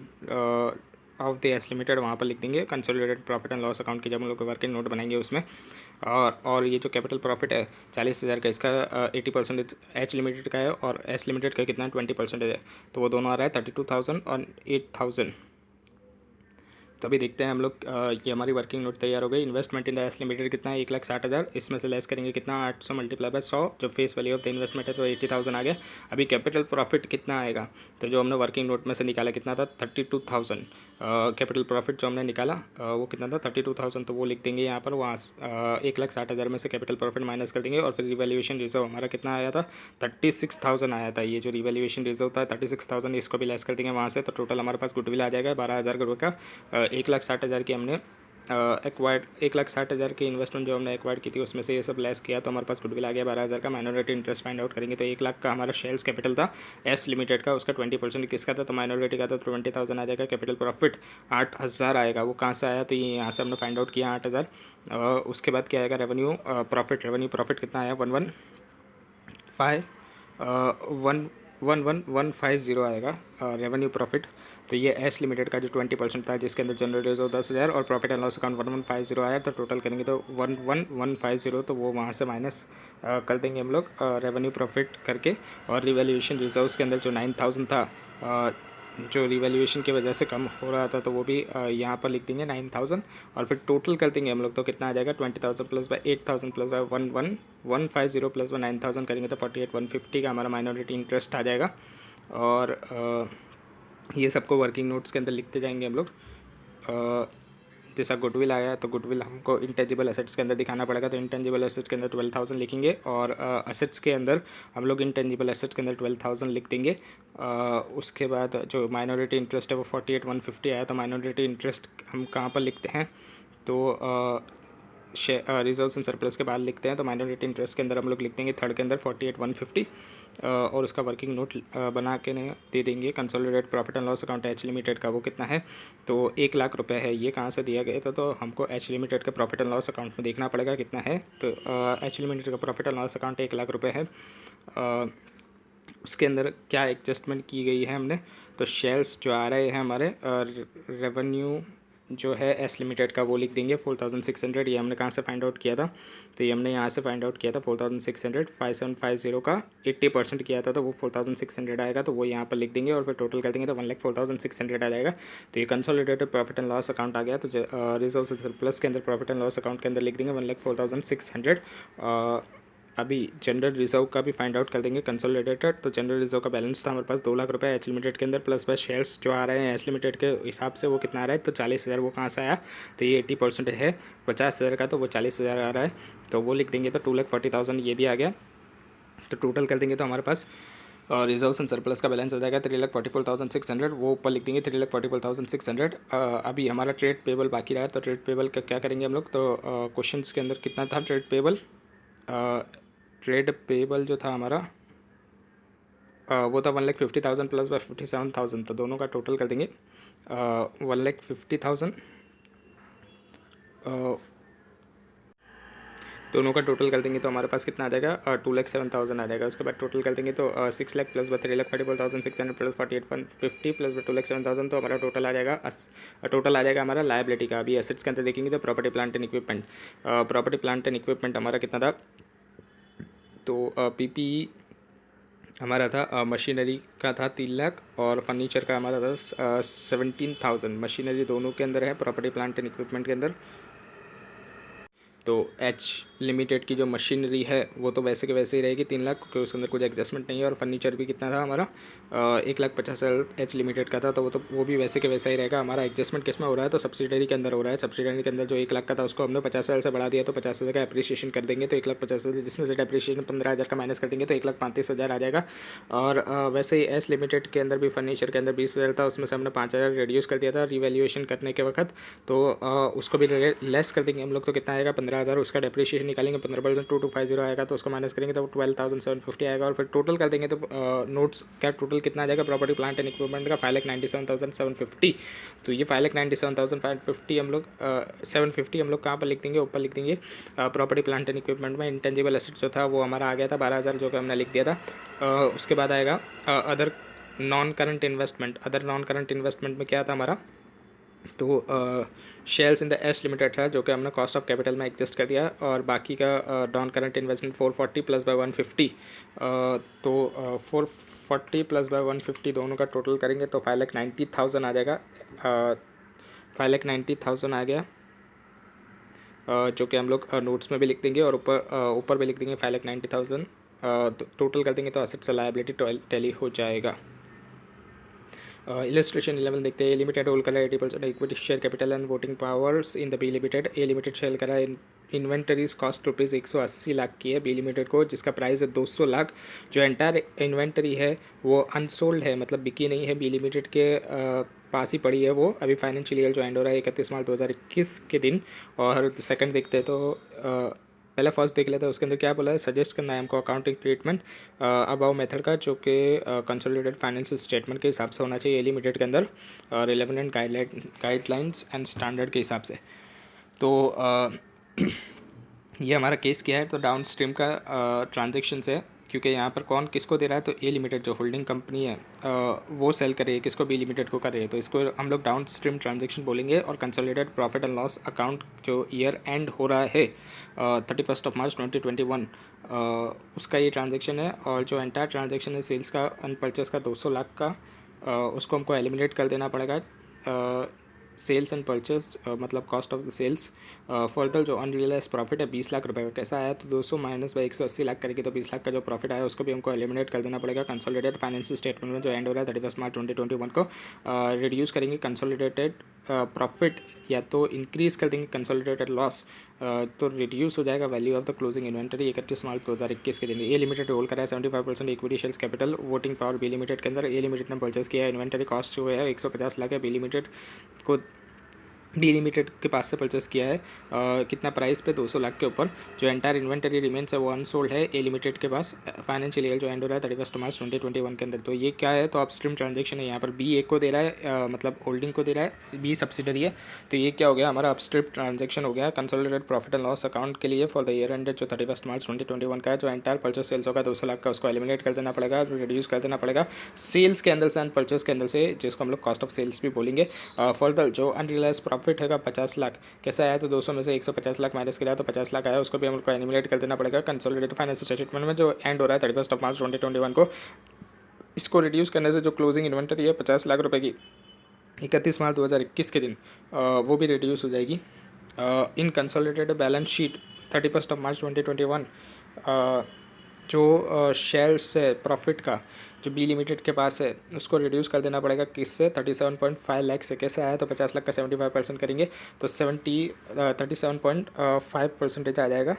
of the S limited वहाँ पर लिख देंगे consolidated profit and loss account की जब हम लोग वर्किंग नोट बनाएंगे उसमें। और ये जो कैपिटल प्रॉफिट है 40,000 का, इसका 80% एच लिमिटेड का है और एस लिमिटेड का कितना 20% है, तो वो दोनों आ रहा है 32,000 और 8,000। तो अभी देखते हैं हम लोग, ये हमारी वर्किंग नोट तैयार हो गई। Investment in the S limited कितना है 1,60,000, इसमें से लेस करेंगे कितना 800 मल्टीप्लाई बाय 100, जो face value of the investment है तो 80,000 आ गया। अभी कैपिटल प्रॉफिट कितना आएगा, तो जो हमने वर्किंग नोट में से निकाला कितना था 32,000। कैपिटल प्रॉफिट जो हमने निकाला वो कितना था 32,000, तो वो लिख देंगे यहाँ पर। वहाँ 1,60,000 में से कैपिटल प्रॉफिट माइनस कर देंगे और फिर रिवैल्यूएशन रिजर्व हमारा कितना आया था 36,000 आया था। ये जो रिवैल्यूएशन रिजर्व था 36,000, इसको भी लेस कर देंगे वहाँ से, तो टोटल हमारे पास गुडविल आ जाएगा 12,000 रुपये का। 1,60,000 की हमने एक्वायर्ड 1,60,000 की इन्वेस्टमेंट जो हमने एक्वायर्ड की थी उसमें से ये सब लेस किया तो हमारे पास गुडविल आ गया 12,000 का। माइनॉरिटी इंटरेस्ट फाइंड आउट करेंगे तो 1,00,000 का हमारा शेयर्स कैपिटल था एस लिमिटेड का, उसका 20% किसका था, तो माइनॉरिटी का था, 20,000 आ जाएगा। कैपिटल प्रॉफिट 8,000 आएगा, वो कहाँ से आया, तो ये यहाँ से हमने फाइंड आउट किया 8,000। उसके बाद क्या आएगा रेवेन्यू प्रॉफिट कितना आया 11,150 आएगा रेवेन्यू प्रॉफिट। तो ये एस लिमिटेड का जो 20% था जिसके अंदर जनरल रिजर्व 10,000 और प्रॉफिट एंड लॉस अकाउंट 1150 आया, तो टोटल करेंगे तो 11,150, तो वो वहाँ से माइनस कर देंगे हम लोग रेवेन्यू प्रॉफिट करके। और रिवैल्यूएशन रिजर्व्स के अंदर जो 9,000 था जो रिवैल्यूएशन की वजह से कम हो रहा था, तो वो भी यहाँ पर लिख देंगे 9,000। और फिर टोटल कर देंगे हम लोग तो कितना आ जाएगा 20,000 plus by 8,000 plus by 11,150 plus by 9,000 करेंगे तो 48,150 का हमारा माइनॉरिटी इंटरेस्ट आ जाएगा। और ये सबको वर्किंग नोट्स के अंदर लिखते जाएंगे हम लोग। जैसा गुडविल आया तो गुडविल हमको इंटेंजिबल एसेट्स के अंदर दिखाना पड़ेगा, तो इंटेंजिबल एसेट्स के अंदर 12,000 लिखेंगे और एसेट्स के अंदर हम लोग इंटेंजिबल एसेट्स के अंदर 12,000 लिख देंगे। उसके बाद जो माइनॉरिटी इंटरेस्ट है वो 48,150 आया, तो माइनॉरिटी इंटरेस्ट हम कहाँ पर लिखते हैं, तो रिजर्व्स एंड सरप्लस के बाद लिखते हैं, तो माइनॉरिटी इंटरेस्ट के अंदर हम लोग लिख देंगे थर्ड के अंदर 48,150 और उसका वर्किंग नोट बना के दे देंगे। Consolidated profit and loss account H limited का वो कितना है, तो 1,00,000 रुपये है। ये कहाँ से दिया गया था, तो हमको एच लिमिटेड के प्रॉफिट एंड लॉस अकाउंट में देखना पड़ेगा कितना है, तो एच लिमिटेड का प्रॉफिट एंड लॉस अकाउंट 1,00,000 रुपये है। उसके अंदर क्या एडजस्टमेंट की गई है हमने, तो शेयर्स जो आ रहे हैं हमारे रेवेन्यू जो है एस लिमिटेड का वो लिख देंगे 4,600। ये हमने कहाँ से फाइंड आउट किया था, तो ये हमने यहाँ से फाइंड आउट किया था 4,600। 5,750 का 80% किया था तो वो 4,600 आएगा, तो वो यहाँ पर लिख देंगे और फिर टोटल कर देंगे तो 1,04,600 आ जाएगा। तो ये consolidated profit and loss account आ गया। तो रिजर्व सरप्लस के अंदर प्रॉफिट एंड लॉस अकाउंट के अंदर लिख देंगे 1,04,600। अभी जनरल रिजर्व का भी फाइंड आउट कर देंगे कंसोलिडेटेड। तो जनरल रिजर्व का बैलेंस था हमारे पास 2,00,000 रुपये एच लिमिटेड के अंदर, प्लस बस शेयर्स जो आ रहे हैं एस लिमिटेड के हिसाब से वो कितना आ रहा है, तो 40,000। वो कहाँ से आया, तो ये 80% है 50,000 का, तो वो 40,000 आ रहा है, तो वो लिख देंगे तो 2,40,000 ये भी आ गया। तो टोटल कर देंगे तो हमारे पास रिजर्व्स एंड सरप्लस का बैलेंस आ जाएगा 3,44,600, वो ऊपर लिख देंगे 3,44,600। अभी हमारा ट्रेड पेबल बाकी रहा है, तो ट्रेड पेबल का क्या करेंगे हम लोग, तो क्वेश्चंस के अंदर कितना था ट्रेड पेबल जो था हमारा वो था 1,50,000 प्लस बाय 57,000, तो दोनों का टोटल कर देंगे 1,50,000। दोनों का टोटल कर देंगे तो हमारे पास कितना आ जाएगा 2,07,000 आ जाएगा। उसके बाद टोटल कर देंगे तो 6,00,000 plus by 3,44,600 plus 48,150 plus by 2,07,000, तो हमारा टोटल आ जाएगा हमारा लायबिलिटी का। अभी एसेट्स के अंदर देखेंगे तो प्रॉपर्टी प्लांट एंड इक्विपमेंट हमारा कितना था, तो पीपीई हमारा था मशीनरी का था 3,00,000 और फर्नीचर का हमारा था 17,000। मशीनरी दोनों के अंदर है, प्रॉपर्टी प्लांट एंड इक्विपमेंट के अंदर। तो एच लिमिटेड की जो मशीनरी है वो तो वैसे के वैसे ही रहेगी 3,00,000, क्योंकि उसके अंदर कुछ एडजस्टमेंट नहीं है। और फर्नीचर भी कितना था हमारा 1,50,000 एच लिमिटेड का था, तो वो भी वैसे के वैसा ही रहेगा। हमारा एडजस्टमेंट किस में हो रहा है, तो सब्सिडरी के अंदर हो रहा है। सब्सिडरी के अंदर जो 1,00,000 का था उसको हमने 50,000 से बढ़ा दिया, तो 50,000 का एप्रिसिएशन कर देंगे, तो 1,50,000 जिसमें से डेप्रिसिएशन 15,000 का माइनस कर देंगे तो 1,35,000 आ जाएगा। और वैसे ही एस लिमिटेड के अंदर भी फर्नीचर के अंदर 20,000 था, उसमें से हमने 5,000 रिड्यूस कर दिया था रिवैल्यूएशन करने के वक्त, तो उसको भी लेस कर देंगे हम लोग, तो कितना आएगा 15,000। उसका डेप्रिसिएशन निकालेंगे 15% 2,250 आएगा, तो उसको माइनस करेंगे तो 12,750 आएगा। और फिर टोटल कर देंगे तो नोट्स का टोटल कितना आ जाएगा प्रॉपर्टी प्लांट एंड इक्विपमेंट का 5,97,750। तो ये 5,97,550 हम लोग 750 हम लोग कहाँ पर लिख देंगे, ऊपर लिख देंगे प्रॉपर्टी प्लांट एंड इक्विपमेंट में। इंटेंजिबल एसेट जो था वो हमारा आ गया था 12,000 जो कि हमने लिख दिया था। उसके बाद आएगा अदर नॉन करंट इन्वेस्टमेंट में क्या था हमारा, तो shares in the S limited था, जो कि हमने कॉस्ट ऑफ कैपिटल में एडजस्ट कर दिया, और बाकी का non current investment 440 plus by 150, तो 440 प्लस बाय 150 दोनों का टोटल करेंगे तो 5,90,000 आ जाएगा। 5,90,000 आ गया, जो कि हम लोग नोट्स में भी लिख देंगे और ऊपर भी लिख देंगे 5,90,000। टोटल कर देंगे तो एसेट्स लायबिलिटी टैली हो जाएगा। इलस्ट्रेशन 11 देखते हैं। ए लिमिटेड होल्ड करा 80% equity share capital and voting powers in the B limited. A limited share करा इन्वेंटरीज कॉस्ट रुपीज़ 180 लाख की है बी लिमिटेड को, जिसका प्राइस है 200 लाख। जो एंटायर इन्वेंटरी है वो अनसोल्ड है, मतलब बिकी नहीं है, बी लिमिटेड के पास ही पड़ी है वो। अभी फाइनेंशियल ईयर जो एंड हो रहा है 31 मार्च 2021 के दिन। और सेकंड देखते हैं तो पहले फर्स्ट देख लेते हैं, उसके अंदर क्या बोला है। सजेस्ट करना है हमको अकाउंटिंग ट्रीटमेंट अबाउ मेथड का, जो कि कंसोलिडेटेड फाइनेंशियल स्टेटमेंट के हिसाब से होना चाहिए लिमिटेड के अंदर, रिलेवेंट गाइडलाइंस एंड स्टैंडर्ड के हिसाब से। तो ये हमारा केस क्या है, तो डाउन स्ट्रीम का ट्रांजेक्शन है, क्योंकि यहाँ पर कौन किसको दे रहा है, तो ए लिमिटेड जो होल्डिंग कंपनी है वो सेल कर रही है किसको, बी लिमिटेड को कर रही है, तो इसको हम लोग डाउन स्ट्रीम ट्रांजेक्शन बोलेंगे। और consolidated profit and loss account जो ईयर एंड हो रहा है 31 मार्च 2021, उसका ये ट्रांजेक्शन है। और जो एंटायर ट्रांजेक्शन है सेल्स का एंड परचेस का 200 लाख का, उसको हमको एलिमिनेट कर देना पड़ेगा। सेल्स एंड परचेस मतलब cost of the sales. Further जो अनरियलाइज प्रॉफिट है 20 लाख रुपए का, कैसा आया, तो 200 माइनस बाई 180 लाख करेंगे तो 20 लाख का जो प्रॉफिट आया उसको भी हमको एलिमिनेट कर देना पड़ेगा कंसोलिडेटेड फाइनेंशियल स्टेटमेंट में जो एंड हो रहा है 31 मार्च 2021 को। रिड्यूस करेंगे कंसोलिडेटेड प्रॉफिट, या तो इंक्रीज कर देंगे कंसोलिडेटेड लॉस, तो रिड्यूस हो जाएगा value of the closing inventory 31 March 2021 के दिन। ए लिमिटेड होल्ड करा है 75% equity shares capital voting power B limited के अंदर। ए लिमिटेड ने परचेस किया है, इन्वेंटरी कॉस्ट जो है 150 लाख है, बी लिमिटेड को बी लिमिटेड के पास से परचेस किया है कितना प्राइस पे, 200 लाख के ऊपर। जो एंटायर इन्वेंटरी रिमेंस है वो अनसोल्ड है ए लिमिटेड के पास। फाइनेंशियल ईयर जो एंड हो रहा है 31 मार्च 2021 के अंदर। तो ये क्या है, तो अपस्ट्रीम ट्रांजेक्शन है, यहाँ पर बी एक को दे रहा है, मतलब होल्डिंग को दे रहा है, बी सब्सिडरी है। तो ये क्या हो गया, हमारा अपस्ट्रीम ट्रांजेक्शन हो गया consolidated profit and loss account के लिए फॉर द ईयर एंडेड जो 31 मार्च 2021 का है। जो एंटायर परचेस सेल्स होगा 200 लाख का, उसको एलिमिनेट कर देना पड़ेगा, रिड्यूस कर देना पड़ेगा सेल्स के अंदर से एंड परचेस के अंदर से, जिसको हम लोग कॉस्ट ऑफ सेल्स भी बोलेंगे। फर्दर जो अनरियलाइज प्रॉफिट हैगा 50 लाख, कैसा आया, तो 200 में से 150 लाख माइनस किया तो 50 लाख आया, उसको भी हम लोग को एनिमिलेट कर देना पड़ेगा कंसोलिडेटेड फाइनेंशियल स्टेटमेंट में जो एंड हो रहा है 31 मार्च 2021 को। इसको रिड्यूस करने से जो क्लोजिंग इन्वेंटरी है 50 लाख रुपए की 31 मार्च 2021 के दिन, वो भी रिड्यूस हो जाएगी। इन कंसोलिडेटेड बैलेंस शीट 31 मार्च 2021 जो शेयर्स है प्रॉफिट का जो बी लिमिटेड के पास है उसको रिड्यूस कर देना पड़ेगा किससे, 37.5 लाख से। कैसे आया, तो 50 लाख का 75% करेंगे तो 37.5% आ जाएगा।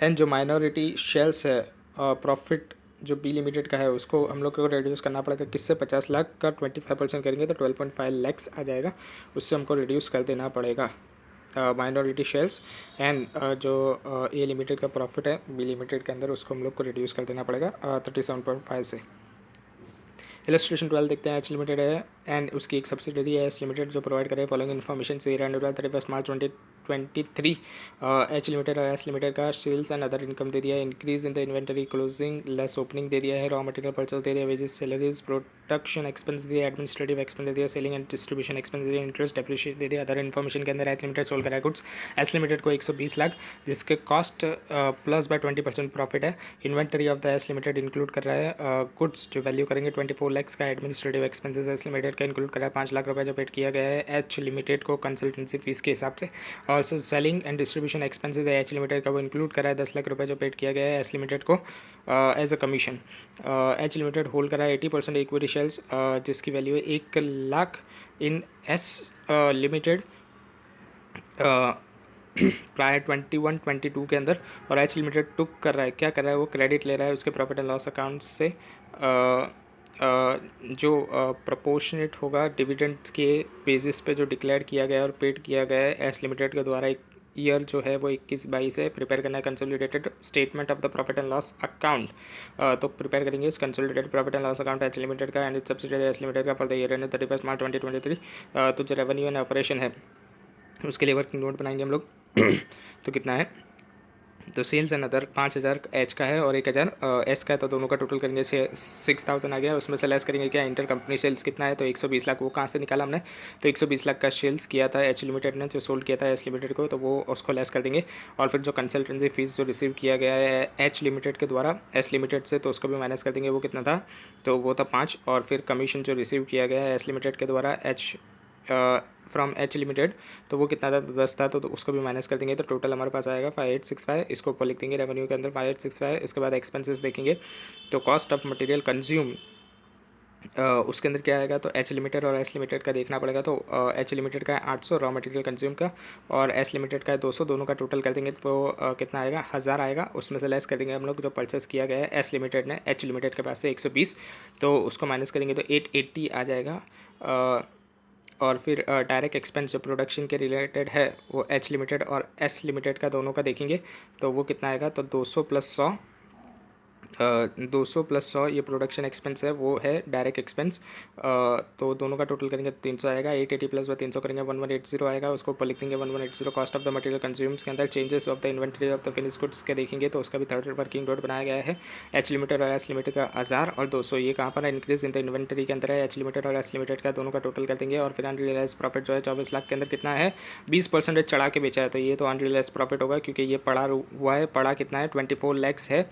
एंड जो माइनॉरिटी शेयर्स है प्रॉफिट जो बी लिमिटेड का है उसको हम लोग को रिड्यूस करना पड़ेगा किससे, 50 लाख का 25% करेंगे तो 12.5 लैक्स आ जाएगा, उससे हमको रिड्यूस कर देना पड़ेगा माइनॉरिटी शेयर्स। एंड जो ए लिमिटेड का प्रॉफिट है बी लिमिटेड के अंदर उसको हम लोग को रिड्यूस कर देना पड़ेगा 37.5 से। इलस्ट्रेशन 12 देखते हैं। एच लिमिटेड है एंड उसकी एक सब्सिडरी है एच लिमिटेड जो प्रोवाइड करे फॉलोइंग इन्फॉर्मेशन से एंड 31 मार्च 2023। एच लिमिटेड और एच लिमिटेड का सेल्स एंड अदर इनकम दे दिया है, increase in the inventory closing less opening दे दिया है, रॉ मटेरियल परचेस दे दिया, वेजेस सैलरीज प्रोडक्शन एक्सपेंस दे दिया, एडमिनिस्ट्रेटिव एक्सपेंस दे दिया, सेलिंग एंड डिस्ट्रीब्यूशन एक्सपेंस दे दिया, इंटरेस्ट डेप्रिशिएट दे दिया। अदर इन्फॉर्मेशन के अंदर एच लिमिटेड सोल्ड करा गुड्स एच लिमिटेड को 120 लाख जिसके कॉस्ट प्लस बाय 20% प्रॉफिट है। Inventory of the H limited include कर रहा है गुड्स जो वैल्यू करेंगे 24 लाख का। एडमिनिस्ट्रेटिव एक्सपेंसेस एच लिमिटेड का इंक्लूड करा है 5 लाख रुपये जो पेड किया गया है एच लिमिटेड को कंसल्टेंसी फीस के हिसाब से। और सेलिंग एंड डिस्ट्रीब्यूशन एक्सपेंसेस है एच लिमिटेड का वो इंक्लूड करा है 10 लाख रुपये जो पेड किया गया है एच लिमिटेड को as a commission. H limited hold करा है 80% इक्विटी शेयर्स जिसकी वैल्यू है 1 lakh in S limited prior 21-22 के अंदर। और एच लिमिटेड टुक कर रहा है, क्या कर रहा है, वो क्रेडिट ले रहा है उसके प्रॉफिट एंड लॉस अकाउंट से जो प्रोपोर्शनेट होगा डिविडेंड के बेसिस पे जो डिक्लेयर किया गया और पेड किया गया है एच लिमिटेड के द्वारा। एक ईयर जो है वो 21-22 है, प्रिपेयर करना है consolidated statement of the profit and loss account. तो प्रिपेयर करेंगे इस consolidated profit and loss account H limited का and its subsidiary H limited का for the year end 31 March 2023। तो जो रेवेन्यू एंड ऑपरेशन है उसके लिए वर्किंग नोट बनाएंगे हम लोग तो कितना है तो सेल्स एंड अदर 5,000 एच का है और 1,000 एस का है, तो दोनों का टोटल करेंगे 6,000 आ गया। उसमें से लेस करेंगे क्या, इंटर कंपनी सेल्स कितना है, तो 120 लाख। वो कहाँ से निकाला हमने, तो 120 लाख का सेल्स किया था एच लिमिटेड ने, जो सोल्ड किया था एस लिमिटेड को, तो वो उसको लेस कर देंगे। और फिर जो कंसल्टेंसी फीस जो रिसीव किया गया है एच लिमिटेड के द्वारा एस लिमिटेड से, तो उसको भी माइनस कर देंगे। वो कितना था, तो वो था 5। और फिर कमीशन जो रिसीव किया गया है एस लिमिटेड के द्वारा फ्रॉम एच लिमिटेड, तो वो कितना था, तो 10 था, तो उसको भी माइनस कर देंगे। तो टोटल हमारे पास आएगा 5865। इसको ऊपर लिख देंगे रेवेन्यू के अंदर 5865। इसके बाद एक्सपेंसेस देखेंगे तो कॉस्ट ऑफ मटेरियल कंज्यूम, उसके अंदर क्या आएगा, तो एच लिमिटेड और एस लिमिटेड का देखना पड़ेगा। तो एच लिमिटेड का है 800 रॉ मटेरियल कंज्यूम का, और एस लिमिटेड का है 200। दोनों का टोटल कर देंगे तो कितना आएगा, 1000 आएगा। उसमें से लेस कर देंगे हम लोग जो परचेस किया गया है एस लिमिटेड ने एच लिमिटेड के पास से 120, तो उसको माइनस करेंगे तो 880 आ जाएगा। और फिर डायरेक्ट एक्सपेंस जो प्रोडक्शन के रिलेटेड है वो एच लिमिटेड और एस लिमिटेड का दोनों का देखेंगे, तो वो कितना आएगा, तो 200 + 100, 200 + 100 ये प्रोडक्शन एक्सपेंस है, वो है डायरेक्ट एक्सपेंस। तो दोनों का टोटल करेंगे तो 300 आएगा। 880 + 300 करेंगे 1180 आएगा। उसको ऊपर लिख देंगे 1180। Cost of the material consumes के अंदर changes of the inventory of the finish goods के देखेंगे, तो उसका भी थर्ड वर्किंग नोट बनाया गया है। एच लिमिटेड और एस लिमिटेड का 1000 और 200, ये कहाँ पर है, इंक्रीज इन द इन्वेंट्री के अंदर है। एच लिमिटेड और एस लिमिटेड का दोनों का टोटल कर देंगे। और फिर अनरियलाइज प्रॉफिट जो है 24 लाख के अंदर कितना है, 20% चढ़ा के बेचा है, तो ये तो अनरियलाइज प्रॉफिट होगा, क्योंकि ये पड़ा हुआ है। पड़ा कितना है, 24 लैक्स है,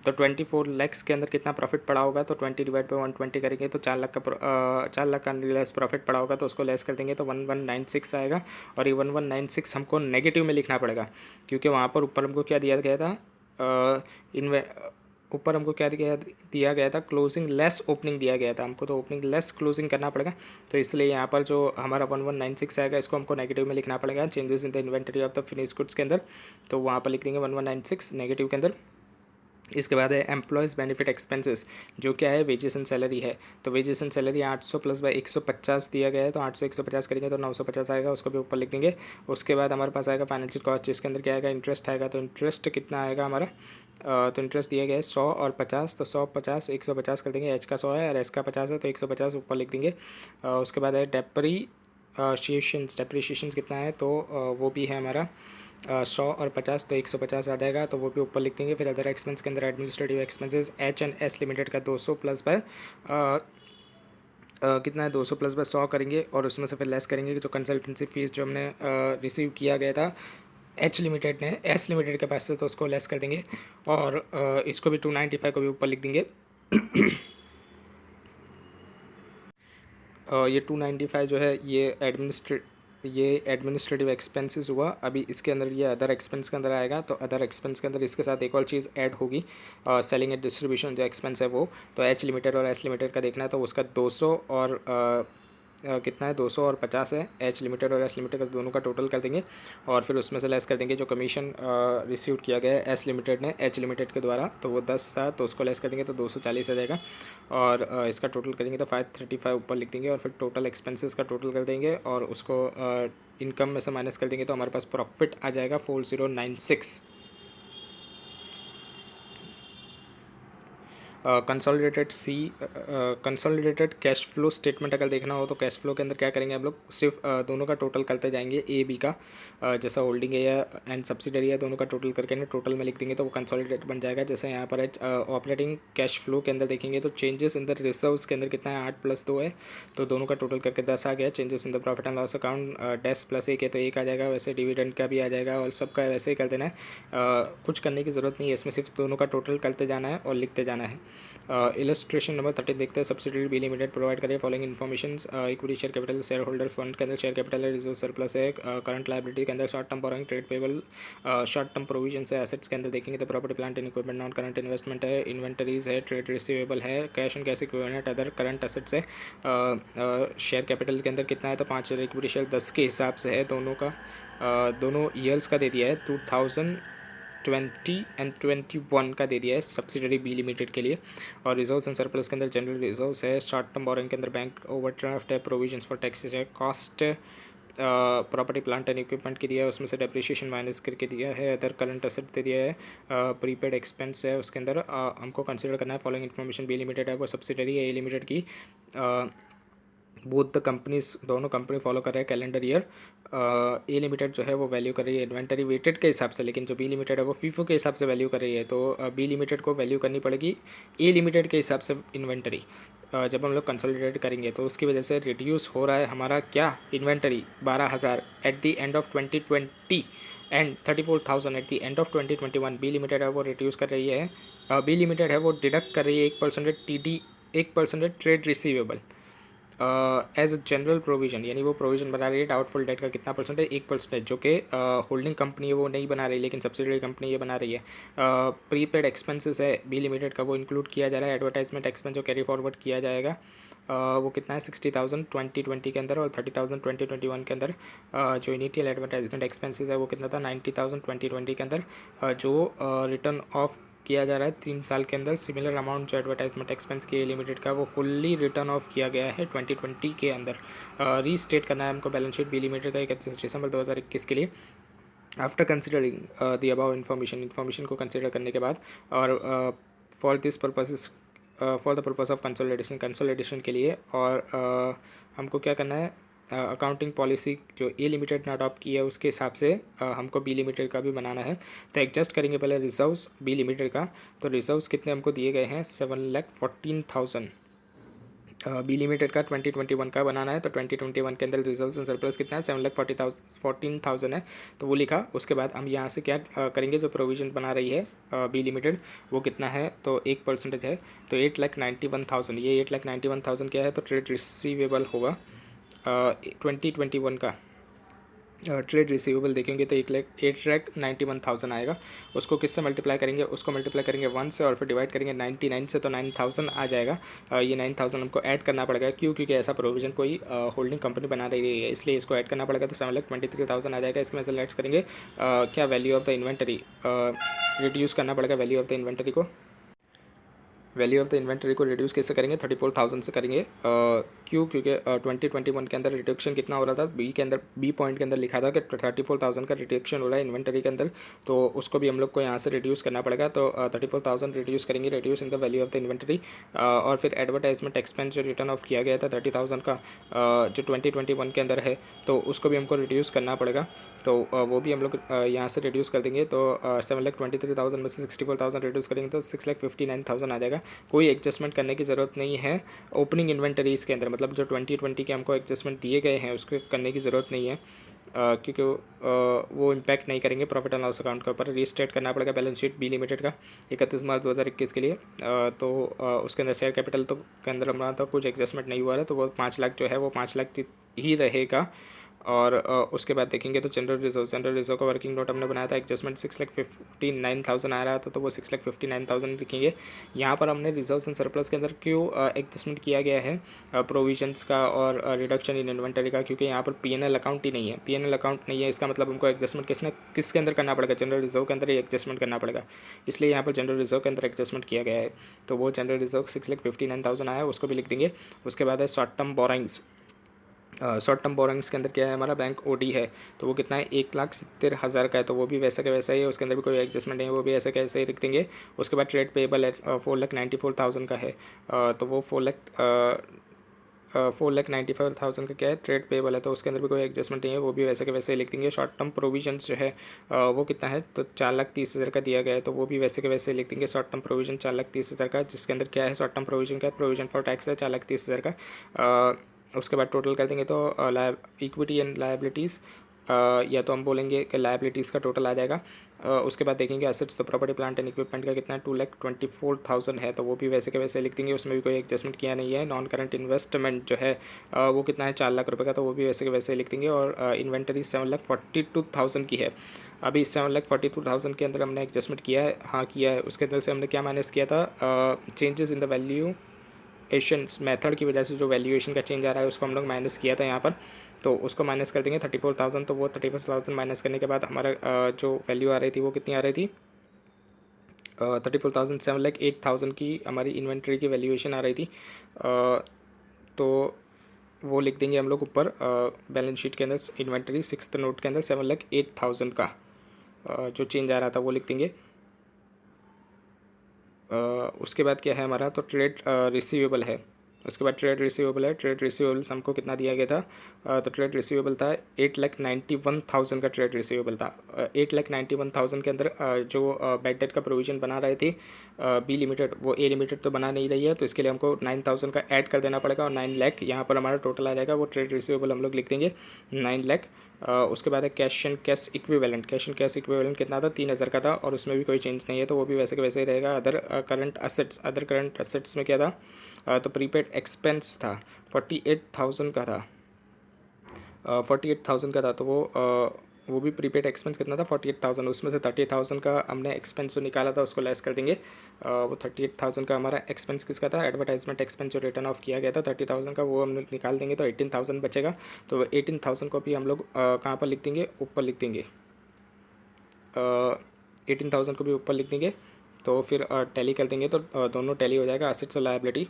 तो 24 लैक्स के अंदर कितना प्रॉफिट पड़ा होगा, तो 20 / 120 करेंगे तो 4 लाख का 4 लाख का अनरियलाइज प्रॉफिट पड़ा होगा, तो उसको लेस कर देंगे तो 1196 आएगा। और ये 1196 हमको नेगेटिव में लिखना पड़ेगा, क्योंकि वहाँ पर ऊपर हमको क्या दिया गया था, इनवे ऊपर हमको क्या दिया गया था, क्लोजिंग लेस ओपनिंग दिया गया था हमको, तो ओपनिंग लेस क्लोजिंग करना पड़ेगा। तो इसलिए यहाँ पर जो हमारा 1196 आएगा, इसको हमको नेगेटिव में लिखना पड़ेगा changes in the inventory of the finish goods के अंदर, तो वहाँ पर लिख देंगे 1196 नेगेटिव के अंदर। इसके बाद है एम्प्लॉयज़ बेनिफिट एक्सपेंसेस, जो क्या है, वेजेस एंड सैलरी है। तो वेजेस एंड सैलरी 800 + 150 दिया गया है, तो 800 150 करेंगे तो 950 आएगा, उसको भी ऊपर लिख देंगे। उसके बाद हमारे पास आएगा फाइनेंशियल कॉस्ट, जिसके अंदर क्या आएगा, इंटरेस्ट आएगा। तो इंटरेस्ट कितना आएगा हमारा, तो इंटरेस्ट दिया गया है 100 और 50, तो 100 50 150 कर देंगे। एच का 100 है और एस का 50 है, तो 150 ऊपर लिख देंगे। उसके बाद है डेप्रीशिएशंस कितना है, तो वो भी है हमारा 100 और 50, तो 150 आ जाएगा, तो वो भी ऊपर लिख देंगे। फिर अदर एक्सपेंस के अंदर administrative expenses H and S limited का 200 + बाय कितना है, 200 + 100 करेंगे, और उसमें से फिर लेस करेंगे कि जो कंसल्टेंसी फीस जो हमने रिसीव किया गया था एच लिमिटेड ने एस लिमिटेड के पास से, तो उसको लेस कर देंगे। और इसको भी 295 को भी ऊपर लिख देंगे। ये 295 जो है ये एडमिनिस्ट्रेटिव एक्सपेंसेस हुआ। अभी इसके अंदर ये अदर एक्सपेंस के अंदर आएगा, तो अदर एक्सपेंस के अंदर इसके साथ एक और चीज़ ऐड होगी, सेलिंग एंड डिस्ट्रीब्यूशन जो एक्सपेंस है वो, तो एच लिमिटेड और एस लिमिटेड का देखना है, तो उसका 200 और कितना है, 200 और 50 है। एच लिमिटेड और एस लिमिटेड का दोनों का टोटल कर देंगे, और फिर उसमें से लेस कर देंगे जो कमीशन रिसीव किया गया है एस लिमिटेड ने एच लिमिटेड के द्वारा, तो वो 10 था, तो उसको लेस कर देंगे तो 240 आ जाएगा। और इसका टोटल करेंगे तो 535 ऊपर लिख देंगे, और फिर टोटल एक्सपेंसेस का टोटल कर देंगे, और उसको इनकम में से माइनस कर देंगे, तो हमारे पास प्रॉफिट आ जाएगा 4096। कंसोलिडेटेड कैश फ्लो स्टेटमेंट अगर देखना हो, तो कैश फ्लो के अंदर क्या करेंगे हम लोग, सिर्फ दोनों का टोटल करते जाएंगे, ए बी का, जैसा होल्डिंग है या एंड सब्सिडरी है, दोनों का टोटल करके ना टोटल में लिख देंगे, तो वो कंसोलिडेटेड बन जाएगा। जैसे यहाँ पर है ऑपरेटिंग कैश फ्लो के अंदर देखेंगे, तो चेंजेस इन द रिजर्व्स के अंदर कितना है, 8 + 2 है, तो दोनों का टोटल करके 10 आ गया। Changes in the profit and loss account 10 + 1 है, तो 1 आ जाएगा। वैसे डिविडेंड का भी आ जाएगा, और सबका वैसे ही कर देना है, कुछ करने की ज़रूरत नहीं है इसमें, सिर्फ दोनों का टोटल करते जाना है और लिखते जाना है। इलस्ट्रेशन नंबर 13 देखते हैं। सब्सिडरी बी लिमिटेड प्रोवाइड करें following information, equity share capital, share holder fund के अंदर शेयर कैपिटल है, रिजर्व सरप्लस है, करंट लाइबिलिटी के अंदर short term borrowing, trade payable, short term provision है। एसेट्स के अंदर देखेंगे तो property plant and equipment, non current investment है, इन्वेंटरीज है, ट्रेड रिसीवेबल है, cash and cash equivalent, other current assets है। शेयर कैपिटल के अंदर कितना है, तो 5,000, इक्विटी शेयर 10 के हिसाब से है दोनों का। दोनों ईयर्स का दे दिया है, 2020 एंड 21 का दे दिया है सब्सिडरी बी लिमिटेड के लिए। और रिजर्व्स एंड सरप्लस के अंदर जनरल रिजर्व्स है, शॉर्ट टर्म बोरिंग के अंदर बैंक ओवरड्राफ्ट है, प्रोविजंस फॉर टैक्सेस है, cost property plant and equipment के दिया है, उसमें से डेप्रिशिएशन माइनस करके दिया है। अदर करंट एसेट दे दिया है, प्रीपेड एक्सपेंस है, उसके अंदर हमको कंसिडर करना है फॉलोइंग इन्फॉर्मेशन। बी लिमिटेड है वो सब्सिडरी है ए लिमिटेड की, बोथ द कंपनीज, दोनों कंपनी फॉलो कर रहे हैं कैलेंडर ईयर। ए लिमिटेड जो है वो वैल्यू कर रही है इन्वेंटरी वेटेड के हिसाब से, लेकिन जो बी लिमिटेड है वो फीफो के हिसाब से वैल्यू कर रही है। तो बी लिमिटेड को वैल्यू करनी पड़ेगी ए लिमिटेड के हिसाब से इन्वेंटरी। जब हम लोग कंसोलिडेट करेंगे तो उसकी वजह से रिड्यूस हो रहा है हमारा क्या, inventory 12,000 at the end of 2020 and 34,000 at the end of 2021। B limited है वो रिड्यूस कर रही है, बी लिमिटेड है वो डिडक्ट कर रही है 1% TD, 1% trade receivable as a general provision, यानी वो प्रोविजन बना रही है डाउटफुल डेट का कितना परसेंट है, 1%, जो कि होल्डिंग कंपनी है वो नहीं बना रही, लेकिन सब्सिडरी कंपनी ये बना रही है। प्रीपेड एक्सपेंसेस है बी लिमिटेड का, वो इंक्लूड किया जा रहा है। एडवर्टाइजमेंट एक्सपेंस जो कैरी फॉरवर्ड किया जाएगा वो कितना है 60,000 2020 के अंदर, और 30,000 2021 के अंदर। जो इनिशियल एडवर्टाइजमेंट एक्सपेंसेस है वो कितना था 90,000 2020 के अंदर। जो रिटर्न ऑफ किया जा रहा है 3 साल के अंदर, सिमिलर अमाउंट जो एडवर्टाइजमेंट एक्सपेंस के लिमिटेड का वो फुल्ली रिटर्न ऑफ किया गया है 2020 के अंदर। रीस्टेट करना है हमको बैलेंस शीट बी लिमिटेड का 31 दिसंबर 2021 के लिए। After considering the above information को कंसिडर करने के बाद, और for this purposes, for the purpose of consolidation के लिए, और हमको क्या करना है, अकाउंटिंग पॉलिसी जो ए लिमिटेड ने अडॉप्ट की है उसके हिसाब से हमको बी लिमिटेड का भी बनाना है। तो एडजस्ट करेंगे पहले रिजर्व्स बी लिमिटेड का। तो रिजर्व्स कितने हमको दिए गए हैं 7,14,000। बी लिमिटेड का 2021 का बनाना है, तो 2021 के अंदर रिजर्व्स एंड सरप्लस कितना है 7,14,000 है, तो वो लिखा। उसके बाद हम यहाँ से क्या करेंगे, जो प्रोविजन बना रही है बी लिमिटेड वो कितना है, तो 1% है, तो 8,91,000। ये 8,91,000 क्या है, तो ट्रेड रिसीवेबल होगा 2021 का। ट्रेड रिसीवेबल देखेंगे तो 8,91,000 आएगा। उसको किससे मल्टीप्लाई करेंगे, उसको मल्टीप्लाई करेंगे 1 से, और फिर डिवाइड करेंगे 99 से, तो 9,000 आ जाएगा। ये 9,000 हमको ऐड करना पड़ेगा, क्यों, क्योंकि ऐसा प्रोविजन कोई होल्डिंग कंपनी बना रही है, इसलिए इसको ऐड करना पड़ेगा। तो 7,23,000 आ जाएगा। इसके में सेलेक्ट करेंगे क्या, value of the inventory, reduce करना पड़ेगा वैल्यू ऑफ द इन्वेंटरी को। वैल्यू ऑफ द इन्वेंटरी को रिड्यूस कैसे करेंगे, 34,000 से करेंगे। क्यों, क्योंकि 2021 के अंदर रिडक्शन कितना हो रहा था, बी के अंदर, बी पॉइंट के अंदर लिखा था कि 34,000 का रिडक्शन हो रहा है इन्वेंटरी के अंदर, तो उसको भी हम लोग को यहाँ से रिड्यूस करना पड़ेगा। तो 34,000 रिड्यूस करेंगे, reduce in the value of the inventory. और फिर एडवर्टाइजमेंट एक्सपेंस जो रिटर्न ऑफ किया गया था 30,000 का, जो 2021 के अंदर है, तो उसको भी हमको रिड्यूस करना पड़ेगा। तो वो भी हम लोग यहाँ से रिड्यूस कर देंगे। तो 7,23,000 में से 64,000 रिड्यूस करेंगे तो 6,59,000 आ जाएगा। कोई एडजस्टमेंट करने की ज़रूरत नहीं है ओपनिंग इन्वेंटरीज़ के अंदर, मतलब जो 2020 के हमको एडजस्टमेंट दिए गए हैं उसको करने की ज़रूरत नहीं है, क्योंकि वो इम्पैक्ट नहीं करेंगे प्रॉफिट एंड लॉस अकाउंट के ऊपर। रीस्टेट करना पड़ेगा बैलेंस शीट बी लिमिटेड का 31 मार्च 2021 के लिए। तो उसके अंदर शेयर कैपिटल तो के अंदर हमारा तो कुछ एडजस्टमेंट नहीं हुआ है, तो वो 5 लाख जो है वो 5 लाख ही रहेगा। और उसके बाद देखेंगे तो जनरल रिजर्व का वर्किंग नोट हमने बनाया था, एडजस्टमेंट 6,59,000 आ रहा था, तो वो 6,59,000 लिखेंगे। यहाँ पर हमने रिजर्व्स एंड सरप्लस के अंदर क्यों एडजस्टमेंट किया गया है प्रोविजंस का और रिडक्शन इन इन्वेंटरी का, क्योंकि यहाँ पर पीएनएल अकाउंट ही नहीं है। पीएनएल अकाउंट नहीं है, इसका मतलब हमको एडजस्टमेंट किसके अंदर करना पड़ेगा, जनरल रिजर्व के अंदर ही एडजस्टमेंट करना पड़ेगा, इसलिए यहाँ पर जनरल रिजर्व के अंदर एडजस्टमेंट किया गया है। तो वो जनरल रिजर्व 6,59,000 आया, उसको भी लिख देंगे। उसके बाद है short term borrowings. Short term borrowings के अंदर क्या है, हमारा बैंक ओडी है, तो वो कितना है 1,70,000 का है, तो वो भी वैसा का वैसा ही है, उसके अंदर भी कोई एडजस्टमेंट नहीं है, वो भी ऐसे कैसे ही रख देंगे। उसके बाद ट्रेड पेबल है 4,94,000 का है, तो वो 4,94,000 का क्या है, ट्रेड पेबल है, तो उसके अंदर भी कोई एडजस्टमेंट नहीं है, वो भी वैसे के वैसे ही लिख देंगे। शॉर्ट टर्म प्रोविजंस जो है वो कितना है, तो 4,30,000 का दिया गया है, तो वो भी वैसे के वैसे लिख देंगे। शॉर्ट टर्म प्रोविजन 4,30,000 का, जिसके अंदर क्या है, शॉर्ट टर्म प्रोविजन का प्रोविजन फॉर टैक्स है 4,30,000 का। उसके बाद टोटल कर देंगे तो इक्विटी एंड लायबिलिटीज़, या तो हम बोलेंगे कि लायबिलिटीज़ का टोटल आ जाएगा। उसके बाद देखेंगे एसेट्स, तो प्रॉपर्टी प्लांट एंड इक्विपमेंट का कितना है 2,24,000 है, तो वो भी वैसे के वैसे लिख देंगे, उसमें भी कोई एडजस्टमेंट किया नहीं है। नॉन करंट इन्वेस्टमेंट जो है वो कितना है 4 लाख रुपये का, तो वो भी वैसे के वैसे लिख देंगे। और इन्वेंटरी 7,42,000 की है। अभी 7,42,000 के अंदर हमने एडजस्टमेंट किया है, हाँ किया है। उसके अंदर से हमने क्या माइनस किया था, changes in the valuations method की वजह से जो वैल्यूएशन का चेंज आ रहा है उसको हम लोग माइनस किया था यहाँ पर, तो उसको माइनस कर देंगे 34,000। तो वो 34,000 माइनस करने के बाद हमारा जो वैल्यू आ रही थी वो कितनी आ रही थी, 34,000, 7,08,000 की हमारी इन्वेंट्री की वैल्यूएशन आ रही थी। तो वो लिख देंगे हम लोग ऊपर बैलेंस शीट के अंदर इन्वेंट्री 6th नोट के अंदर 7,08,000 का जो चेंज आ रहा था वो लिख देंगे। उसके बाद क्या है हमारा, तो ट्रेड रिसीवेबल है, उसके बाद ट्रेड रिसीवेबल है। ट्रेड रिसीवेबल्स हमको कितना दिया गया था, तो ट्रेड रिसीवेबल था 8,91,000 का ट्रेड रिसीवेबल था। 8,91,000 के अंदर जो बैड डेट का प्रोविज़न बना रहे थे बी लिमिटेड, वो ए लिमिटेड तो बना नहीं रही है, तो इसके लिए हमको 9,000 का ऐड कर देना पड़ेगा और 9 लाख यहाँ पर हमारा टोटल आ जाएगा। वो ट्रेड रिसीवेबल हम लोग लिख देंगे 9 लाख। उसके बाद है cash and cash equivalent. Cash and cash equivalent कितना था, 3,000 का था और उसमें भी कोई चेंज नहीं है, तो वो भी वैसे के वैसे ही रहेगा। Other current assets, other current assets में क्या था, तो प्रीपेड एक्सपेंस था 48,000 का था। 48,000 का था, तो वो भी प्रीपेड एक्सपेंस कितना था 48,000, उसमें से 30,000 का हमने एक्सपेंस जो निकाला था उसको लेस कर देंगे। वो 38,000 का हमारा एक्सपेंस किसका था, एडवर्टाइजमेंट एक्सपेंस जो रिटर्न ऑफ किया गया था 30,000 का, वो हम लोग निकाल देंगे तो 18,000 बचेगा। तो 18,000 को भी हम लोग कहाँ पर लिख देंगे, ऊपर लिख देंगे। 18,000 को भी ऊपर लिख देंगे, तो फिर टैली कर देंगे तो दोनों टैली हो जाएगा, असेट्स और लायबिलिटी